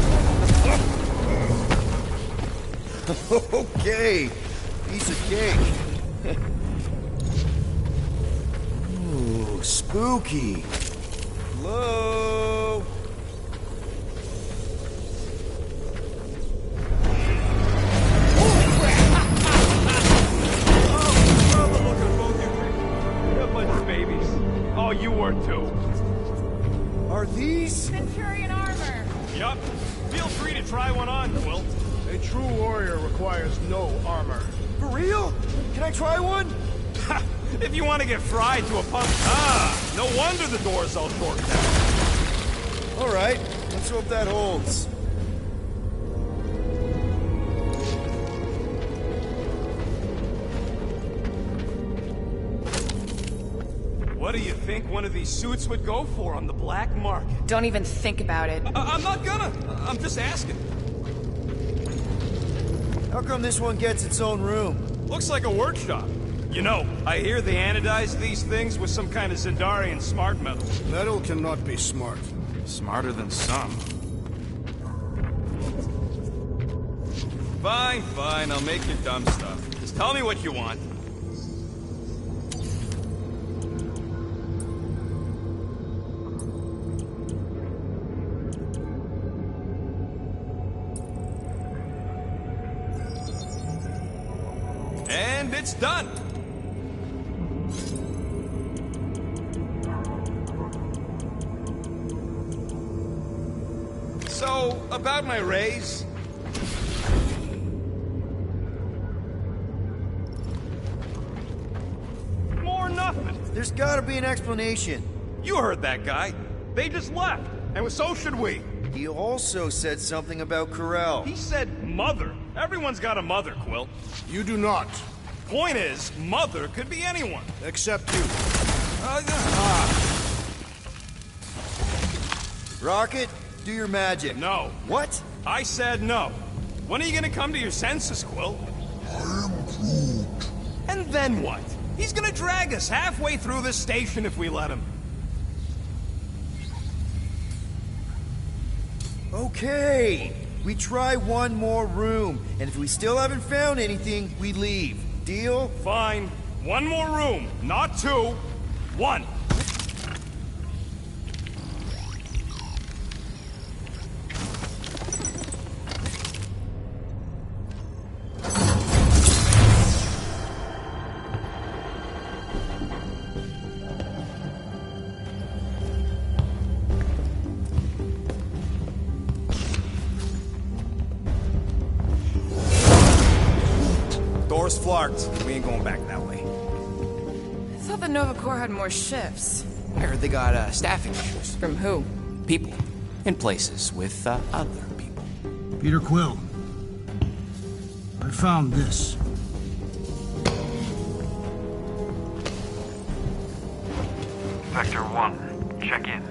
S4: Okay, piece of cake. Ooh, spooky. Hello?
S3: or two.
S4: Are these?
S15: Centurion armor.
S3: Yup. Feel free to try one on, Quill.
S2: A true warrior requires no armor.
S4: For real? Can I try one?
S3: Ha! If you want to get fried to a pump... Ah! No wonder the door's all shorted out.
S4: All right, let's hope that holds.
S3: What do you think one of these suits would go for on the black market?
S12: Don't even think about it.
S3: I'm not gonna. I'm just asking.
S4: How come this one gets its own room?
S3: Looks like a workshop. You know, I hear they anodize these things with some kind of Zendarian smart metal.
S2: Metal cannot be smart.
S3: Smarter than some. Fine, fine, I'll make your dumb stuff. Just tell me what you want. And it's done! So, about my raise... More nothing.
S4: There's gotta be an explanation.
S3: You heard that guy. They just left, and so should we.
S4: He also said something about Corel.
S3: He said mother. Everyone's got a mother, Quill.
S2: You do not.
S3: Point is, mother could be anyone.
S2: Except you.
S4: Rocket, do your magic.
S3: No.
S4: What?
S3: I said no. When are you gonna come to your senses, Quill?
S9: I am Groot.
S3: And then what? He's gonna drag us halfway through this station if we let him.
S4: Okay. We try one more room, and if we still haven't found anything, we leave. Deal?
S3: Fine. One more room. Not two. One. Door's flarked. We ain't going back that way.
S12: I thought the Nova Corps had more shifts.
S5: I heard they got staffing issues.
S12: From who?
S5: People. In places with other people.
S2: Peter Quill. I found this.
S16: Sector 1, check in.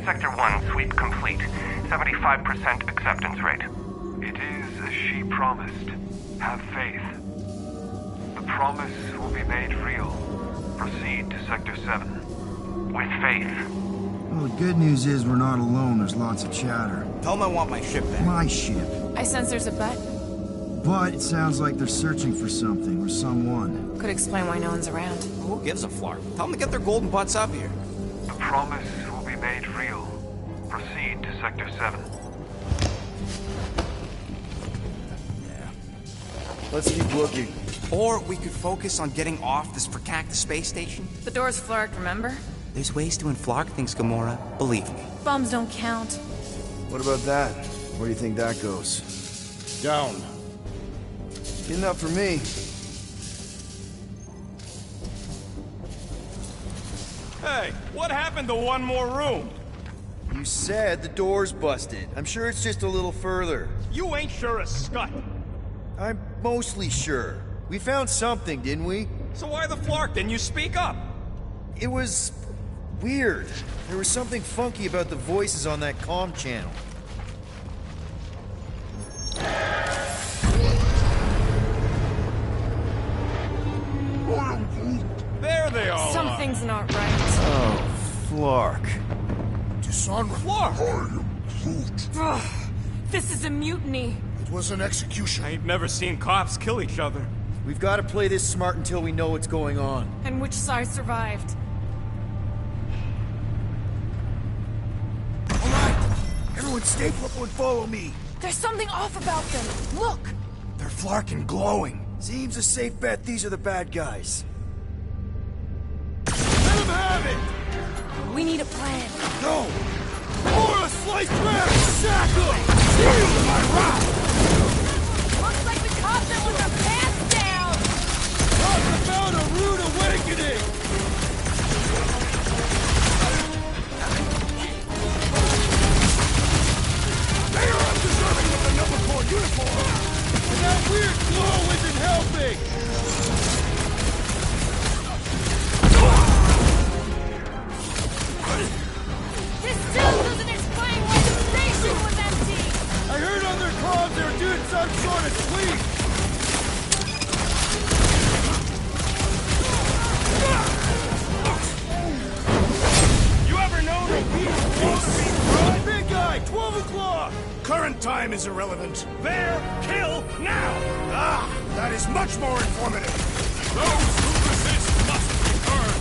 S16: Sector 1, sweep complete. 75% acceptance rate.
S17: It is as she promised. Have faith. The promise will be made real. Proceed to Sector 7.
S16: With faith.
S18: Well, the good news is we're not alone. There's lots of chatter.
S5: Tell them I want my ship back.
S18: My ship.
S12: I sense there's a bet.
S18: But it sounds like they're searching for something or someone.
S12: Could explain why no one's around.
S5: Who gives a flark? Tell them to get their golden butts up here.
S17: The promise will be made real. Proceed to Sector 7.
S4: Let's keep looking.
S5: Or we could focus on getting off this fracacta space station.
S12: The door's flarked, remember?
S5: There's ways to unflark things, Gamora. Believe me.
S12: Bombs don't count.
S4: What about that? Where do you think that goes?
S2: Down.
S4: Good enough for me.
S3: Hey, what happened to one more room?
S4: You said the door's busted. I'm sure it's just a little further.
S3: You ain't sure a scut.
S4: I'm mostly sure. We found something, didn't we?
S3: So why the flark? Didn't you speak up?
S4: It was weird. There was something funky about the voices on that comm channel.
S3: There they all
S12: Something's
S3: are.
S12: not right.
S4: Oh, Flark.
S2: Dishonor.
S3: Flark!
S12: Ugh, this is a mutiny.
S2: It was an execution.
S3: I ain't never seen cops kill each other.
S4: We've got to play this smart until we know what's going on.
S12: And which side survived?
S4: All right! Everyone stay put and follow me.
S12: There's something off about them. Look!
S4: They're Flark and glowing. Seems a safe bet these are the bad guys. Let them have it!
S12: We need a plan.
S14: Go! Gamora, slice back! Shackle! Shield my rock!
S15: Looks like we caught them with their pants down!
S14: Talk about a rude awakening! They are undeserving of the number 4 uniform! And that weird glow isn't helping!
S15: This still doesn't explain why the station was empty!
S14: I heard on their comms they were doing some sort of sweep!
S3: You ever known a beast want to be run?
S14: Big guy, 12 o'clock!
S2: Current time is irrelevant.
S3: There, kill, now!
S2: Ah, that is much more informative.
S3: Those who resist must return!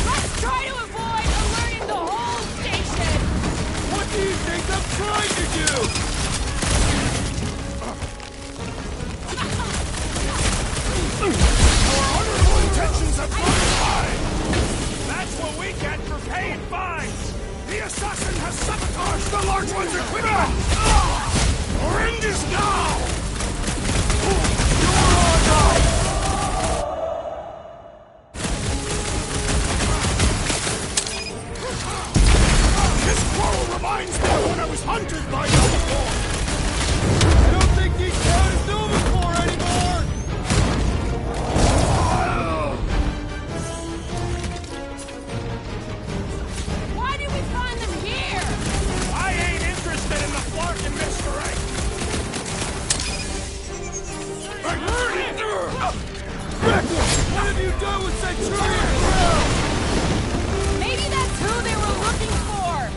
S15: Let's try to avoid alerting the whole station!
S14: What do you think I'm trying to do?
S2: Our honorable intentions have gone wide.
S3: That's what we get for paying fines!
S2: The assassin has sabotaged the large one's equipment! Our end is now! This quarrel reminds me of when I was hunted by Novacore!
S14: I don't think he's down as Novacore anymore!
S15: Why did we find them here?
S3: I ain't interested in the Flark and Mr. Right!
S14: Reckless! What have you done with Centurion Crown?
S15: Maybe that's who they were looking for!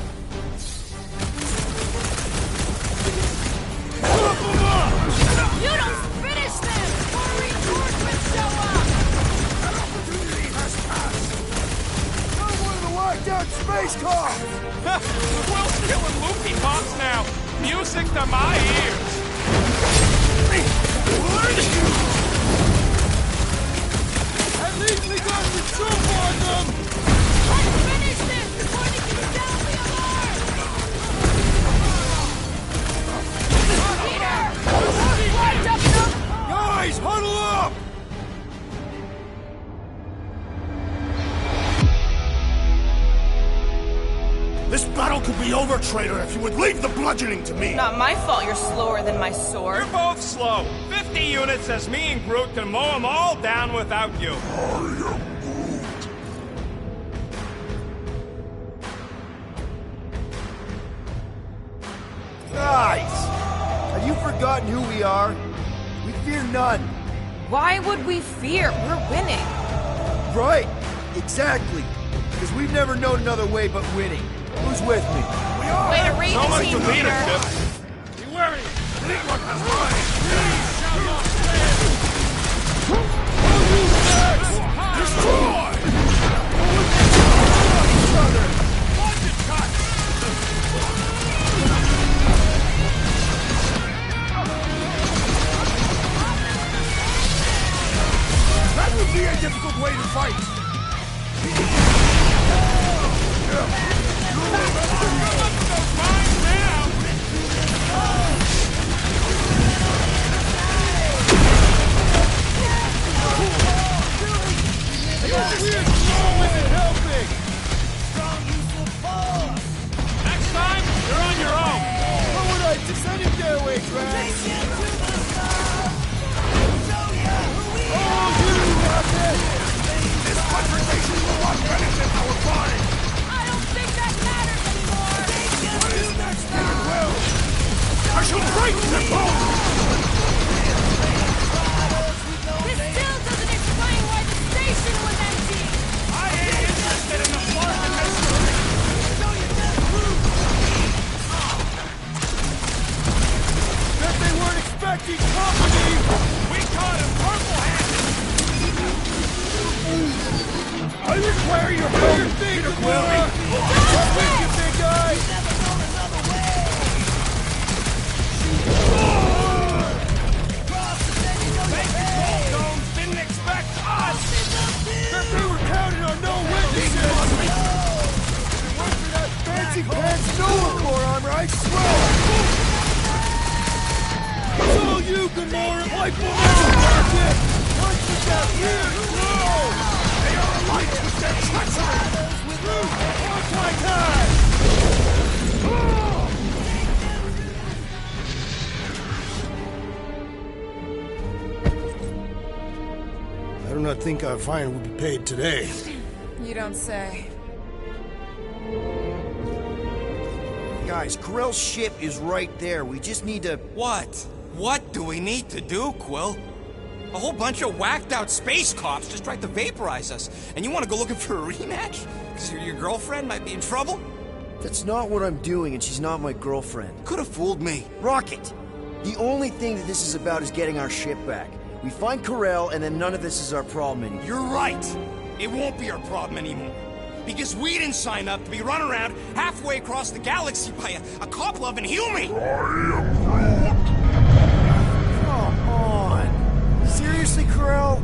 S14: Flip them up!
S15: You don't finish them! More reinforcements show up!
S2: An opportunity has passed!
S14: You're one of the lockdown space cops!
S3: We're killing Loopy Pops now! Music to my ears!
S14: At least we got the jump on them!
S15: Let's finish this before they can sound the alarm! Peter! Watch up,
S14: Guys, huddle up!
S2: This battle could be over, traitor, if you would leave the bludgeoning to me!
S12: Not my fault you're slower than my sword.
S3: You're both slow. 50 units as me and Groot can mow them all down without you.
S18: Guys! Have you forgotten who we are? We fear none.
S12: Why would we fear? We're winning.
S18: Right! Exactly! Because we've never known another way but winning. Who's with me?
S12: Way to read
S3: So
S12: the
S3: much
S12: team,
S3: to
S12: Peter.
S3: leadership.
S14: Be wary! Fleetwood has mine! These shall not stand! Destroy! Each other!
S3: Budget cut!
S2: That would be a difficult way to fight!
S3: Next time, you're on your own.
S14: What would I just send him their way, Drax?
S2: This confrontation will not benefit our party!
S15: I don't think that matters anymore!
S18: rifle now! Once you got here, whoa! They are alight with their treachery! With Root! My time!
S2: I do not think our fine will be paid today.
S12: You don't say.
S4: Guys, Corell's ship is right there. We just need to...
S5: What? What do we need to do, Quill? A whole bunch of whacked-out space cops just tried to vaporize us, and you want to go looking for a rematch? Because your girlfriend might be in trouble?
S4: That's not what I'm doing, and she's not my girlfriend.
S5: Could have fooled me.
S4: Rocket! The only thing that this is about is getting our ship back. We find Corell, and then none of this is our problem anymore.
S5: You're right. It won't be our problem anymore. Because we didn't sign up to be run around halfway across the galaxy by a cop-loving human!
S4: Come on! Seriously, Corell?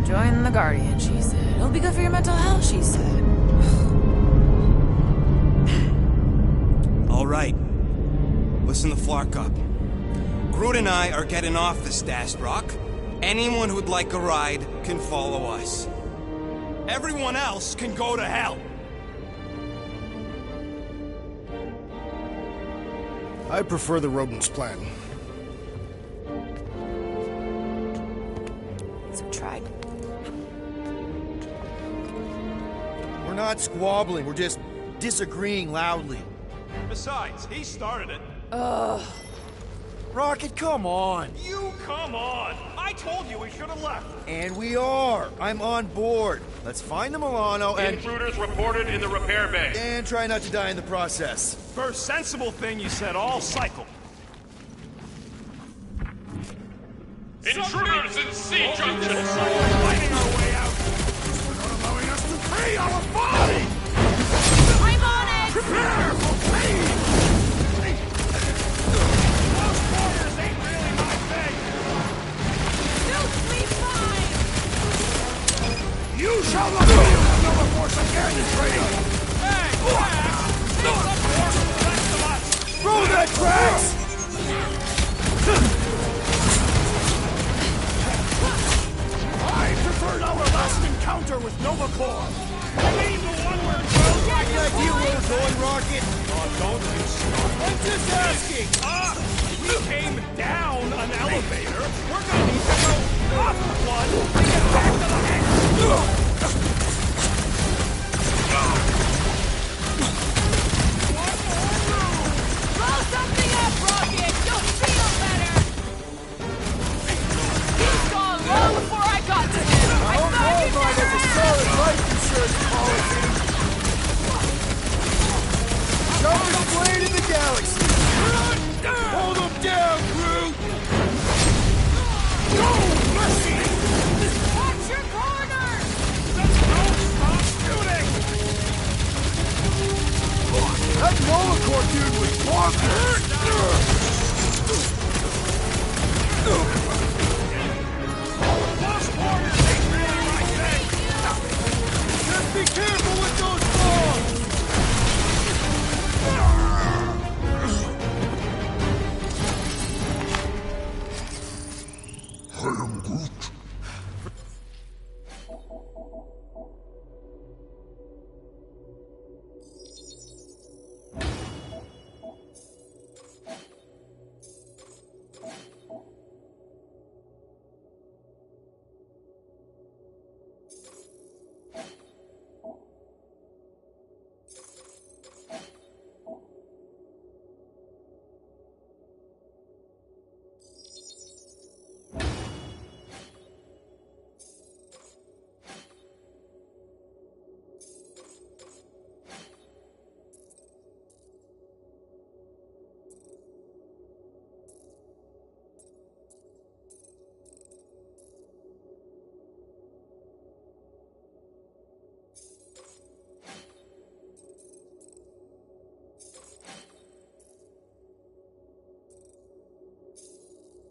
S12: Join the Guardian, she said. It'll be good for your mental health, she said.
S5: All right. Listen to Flark up. Groot and I are getting off the Stashed Rock. Anyone who'd like a ride can follow us. Everyone else can go to hell.
S2: I prefer the rodents' plan.
S12: So tried.
S18: We're not squabbling, we're just disagreeing loudly.
S3: Besides, he started it.
S12: Ugh.
S18: Rocket, come on!
S3: You come on! I told you we should have left.
S18: And we are! I'm on board. Let's find the Milano and...
S14: Intruders reported in the repair bay.
S18: And try not to die in the process.
S3: First sensible thing you said all cycle.
S14: Intruders in C junction!
S3: Fighting our way out. Not allowing us to free our body!
S15: I'm on it!
S3: Prepare for pain! Close quarters ain't really my thing!
S15: Suits me fine!
S3: You shall not feel the Nova Force again, traitor! Hey, Drax! Not the force for the rest of us!
S18: Throw that, Drax!
S3: I preferred our last encounter with Nova Corps! I mean the one where
S18: Any idea where we're going, Rocket?
S3: Oh, don't you start.
S18: I'm just asking!
S3: We came down an elevator. We're gonna need to go up one to get back to the hangar.
S15: Blow something up, Rocket! You'll feel better! He's gone long before I got to him! I thought you'd never
S18: There's a solid life insurance policy! Sharpest blade in the galaxy! Hold them down, Groot!
S3: No mercy!
S15: Watch your corner!
S3: Don't stop shooting!
S18: That Nova Corps dude was
S3: Close quarters ain't really my thing!
S18: Just be careful with those bombs!
S9: I am Groot.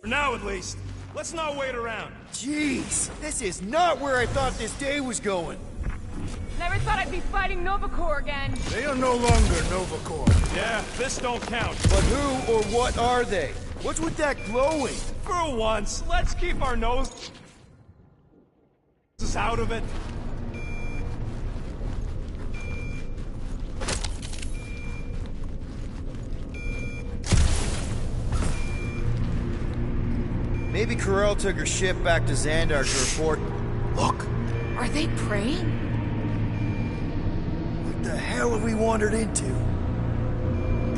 S3: For now, at least. Let's not wait around.
S18: Jeez, this is not where I thought this day was going.
S15: Never thought I'd be fighting Nova Corps again.
S2: They are no longer Nova Corps.
S3: Yeah, this don't count.
S18: But who or what are they?
S4: What's with that glowing?
S3: For once, let's keep our noses out of it.
S4: Maybe Corel took her ship back to Xandar to report. Look!
S12: Are they praying?
S4: What the hell have we wandered into?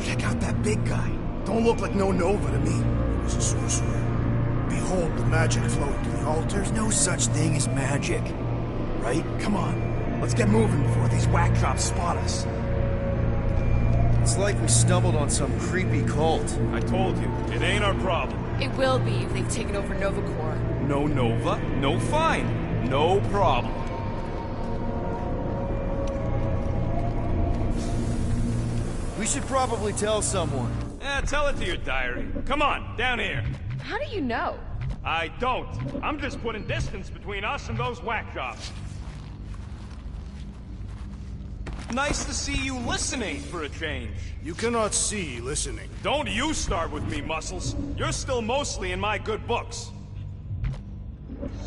S2: Check out that big guy. Don't look like no Nova to me. He was a sorcerer. Behold the magic flowing to the altar.
S4: There's no such thing as magic. Right?
S2: Come on. Let's get moving before these whack drops spot us.
S4: It's like we stumbled on some creepy cult.
S3: I told you, it ain't our problem.
S12: It will be if they've taken over Nova Corps.
S3: No Nova, no fine. No problem.
S4: We should probably tell someone.
S3: Tell it to your diary. Come on, down here.
S12: How do you know?
S3: I don't. I'm just putting distance between us and those whack jobs. Nice to see you listening for a change.
S2: You cannot see listening.
S3: Don't you start with me, Muscles. You're still mostly in my good books.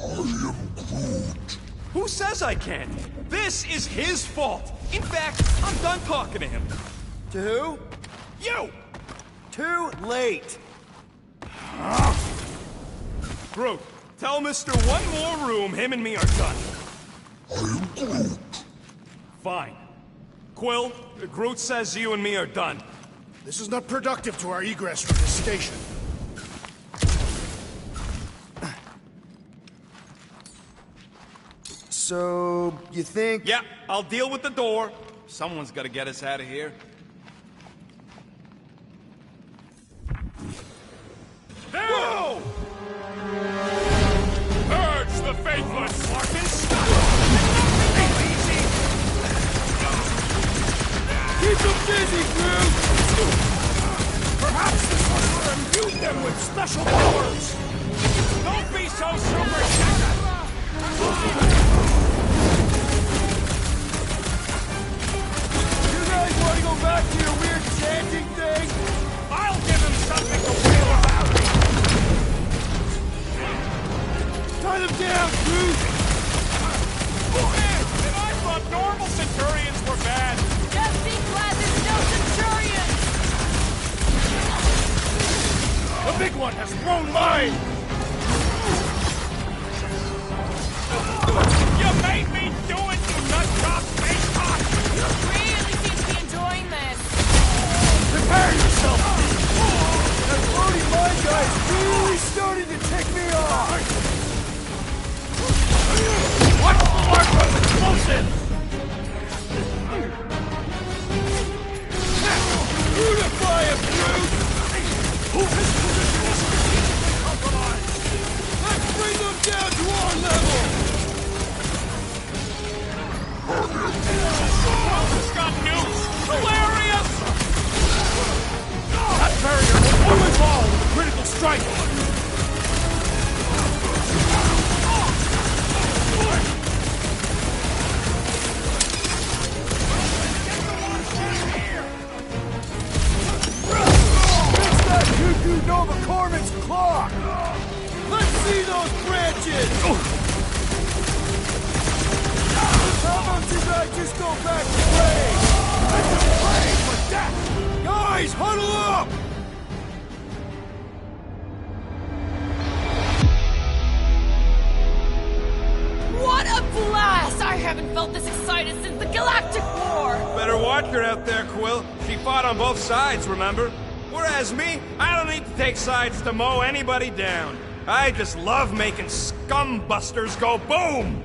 S9: I am Groot.
S3: Who says I can't? This is his fault. In fact, I'm done talking to him.
S4: To who?
S3: You!
S4: Too late.
S3: Groot, tell Mr. One more room him and me are done.
S9: I am Groot.
S3: Fine. Quill, Groot says you and me are done.
S2: This is not productive to our egress from this station.
S4: So, you think...
S3: Yeah, I'll deal with the door. Someone's gotta get us out of here. There! Whoa! Purge the faithless! Larkin, stop! Easy!
S18: Keep them busy, Groot!
S2: Perhaps the sorcerer imbued them with special powers!
S3: Don't be so superstitious!
S18: You guys want to go back to your weird chanting thing?
S3: I'll give him something to wail about!
S18: Tie them down, Groot!
S3: Man, and I thought normal Centurions were bad!
S15: Just be glad there's no Centurions!
S2: The big one has thrown mine!
S3: You made me do it, you nut-job face cock!
S15: You really seem to be enjoying this.
S2: Prepare yourself!
S18: That floating mine guy is really starting to tick me off!
S2: Watch the mark of explosives!
S18: Unify him, Groot!
S2: His position is strategically compromised!
S18: Let's bring them down to our level!
S3: It's got nukes! Hilarious!
S2: That barrier will always fall with a critical strike!
S18: Fix that Cuckoo Nova Corpsman's clock! Let's see those branches! How about you guys just go back to play? Let them play for death! Guys, huddle up!
S15: What a blast! I haven't felt this excited since the Galactic War!
S3: Better watch her out there, Quill. She fought on both sides, remember? Whereas me, I don't need to take sides to mow anybody down. I just love making scum busters go boom!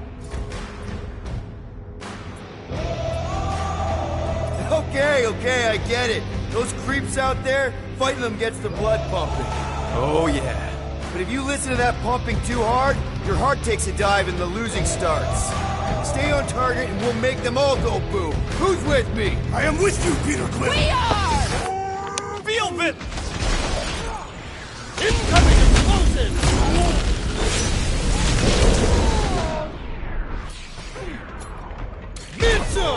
S4: Okay, I get it. Those creeps out there, fighting them gets the blood pumping.
S3: Oh, yeah.
S4: But if you listen to that pumping too hard, your heart takes a dive and the losing starts. Stay on target and we'll make them all go boom. Who's with me?
S2: I am with you, Peter Quill!
S15: We are!
S3: Feel bit!
S18: Incoming explosive! Mitsu!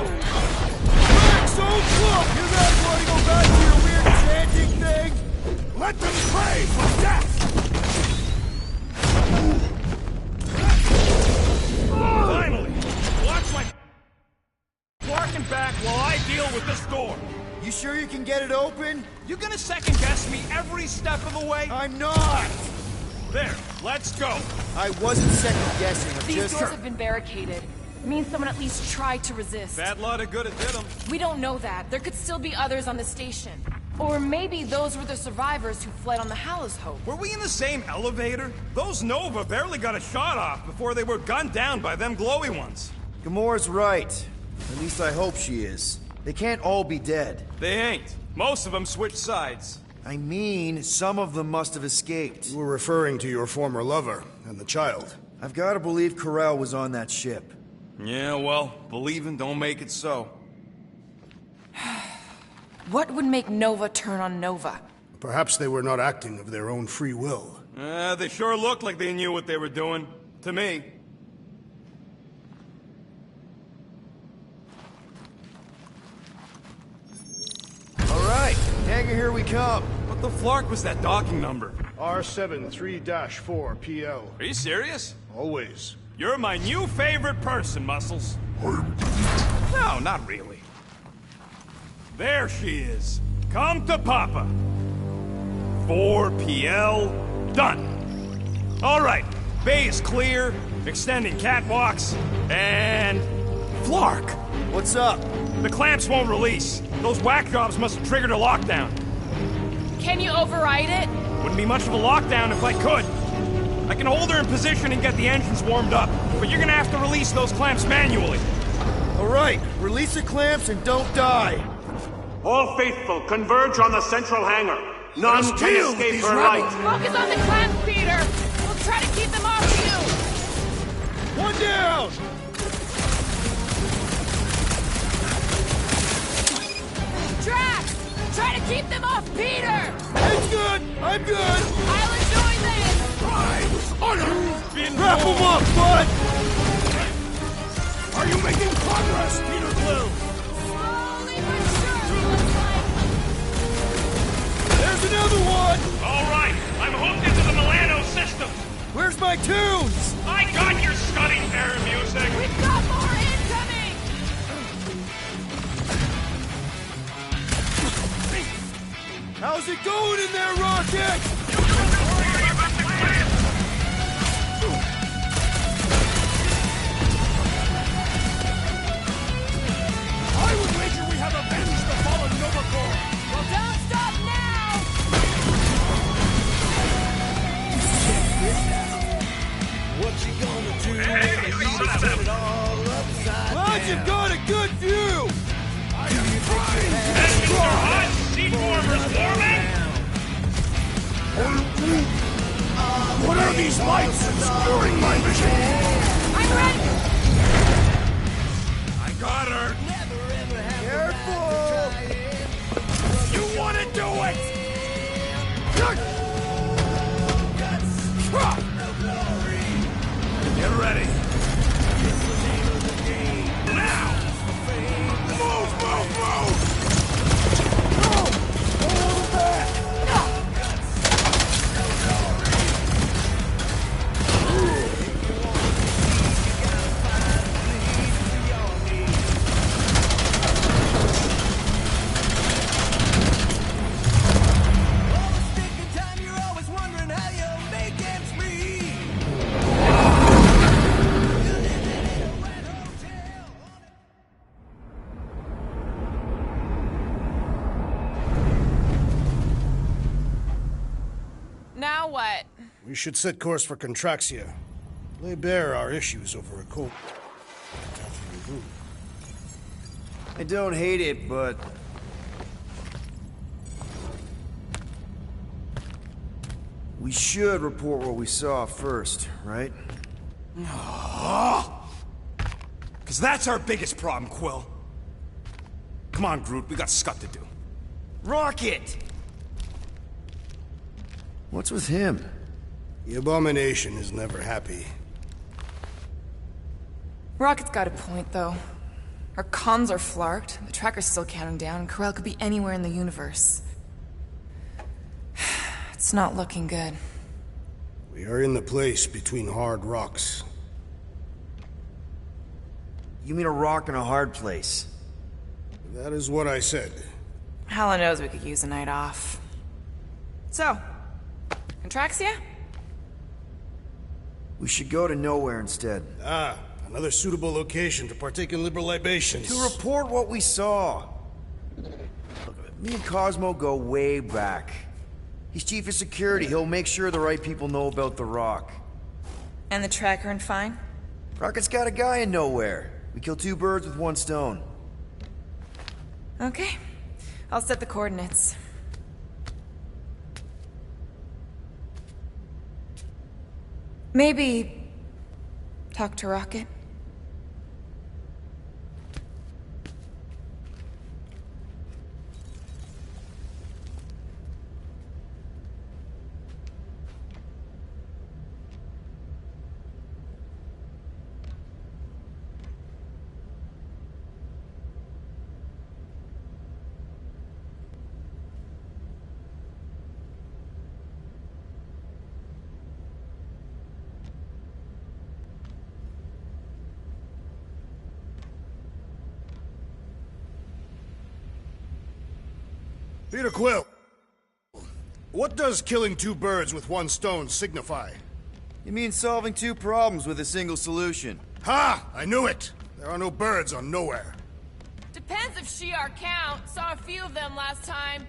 S18: Back so close! You guys want to go back to your weird chanting thing? Let them pray for death!
S3: Finally! Watch my barking back while I deal with this door.
S4: You sure you can get it open?
S3: You gonna second guess me every step of the way?
S4: I'm not!
S3: There, let's go.
S4: I wasn't second guessing, I'm
S12: These
S4: just...
S12: doors have been barricaded. It means someone at least tried to resist.
S3: Bad lot of good it did them.
S12: We don't know that. There could still be others on the station. Or maybe those were the survivors who fled on the Hallows Hope.
S3: Were we in the same elevator? Those Nova barely got a shot off before they were gunned down by them glowy ones.
S4: Gamora's right. At least I hope she is. They can't all be dead.
S3: They ain't. Most of them switched sides.
S4: I mean, some of them must have escaped.
S2: You were referring to your former lover and the child.
S4: I've got to believe Corel was on that ship.
S3: Yeah, well, believing don't make it so.
S12: What would make Nova turn on Nova?
S2: Perhaps they were not acting of their own free will.
S3: They sure looked like they knew what they were doing. To me.
S4: Alright, hangar, here we come.
S3: What the flark was that docking number?
S2: R73-4 PL.
S3: Are you serious?
S2: Always.
S3: You're my new favorite person, Muscles. No, not really. There she is. Come to Papa. 4 PL, done. All right, bay is clear, extending catwalks, and... Flark!
S4: What's up?
S3: The clamps won't release. Those whack jobs must have triggered a lockdown.
S12: Can you override it?
S3: Wouldn't be much of a lockdown if I could. I can hold her in position and get the engines warmed up, but you're gonna have to release those clamps manually.
S4: Alright, release the clamps and don't die.
S14: All faithful, converge on the central hangar. None can escape her light.
S15: Focus on the clamps, Peter! We'll try to keep them off you!
S4: One down!
S15: Drax! Try to keep them off Peter!
S4: It's good! I'm good!
S15: I'll enjoy this!
S4: Wrap him up, bud!
S18: Are you making progress, Peter Quill?
S15: Slowly but surely, looks like.
S4: There's another one!
S3: All right, I'm hooked into the Milano system.
S4: Where's my tunes?
S3: I got your scudding air music.
S15: We've got more incoming!
S4: How's it going in there, Rocket?
S18: I would wager we have avenged the fallen Nova Corps.
S15: Well, don't stop now!
S8: What you gonna do?
S4: Glad you've got a good view!
S3: Engines are hot, seat warmers warming.
S18: What are these lights obscuring my vision?
S15: I'm ready!
S3: I got her.
S4: Careful!
S18: You want to do it?
S3: Get ready.
S18: Now! Move, move, move!
S12: Now what?
S2: We should set course for Contraxia. Lay bare our issues over a cold...
S4: I don't hate it, but... we should report what we saw first, right?
S3: Because that's our biggest problem, Quill. Come on, Groot, we got scut to do.
S4: Rocket! What's with him?
S2: The Abomination is never happy.
S12: Rocket's got a point, though. Our comms are flarked, the tracker's still counting down, and Corel could be anywhere in the universe. It's not looking good.
S2: We are in the place between hard rocks.
S4: You mean a rock and a hard place?
S2: That is what I said.
S12: Hella knows we could use a night off. So, Contraxia?
S4: We should go to nowhere instead.
S2: Ah, another suitable location to partake in liberal libations.
S4: To report what we saw. Look, me and Cosmo go way back. He's chief of security. He'll make sure the right people know about the rock.
S12: And the tracker and fine?
S4: Rocket's got a guy in nowhere. We kill two birds with one stone.
S12: Okay. I'll set the coordinates. Maybe talk to Rocket?
S2: Peter Quill! What does killing two birds with one stone signify?
S4: You mean solving two problems with a single solution.
S2: Ha! I knew it! There are no birds on Nowhere.
S15: Depends if she our count. Saw a few of them last time.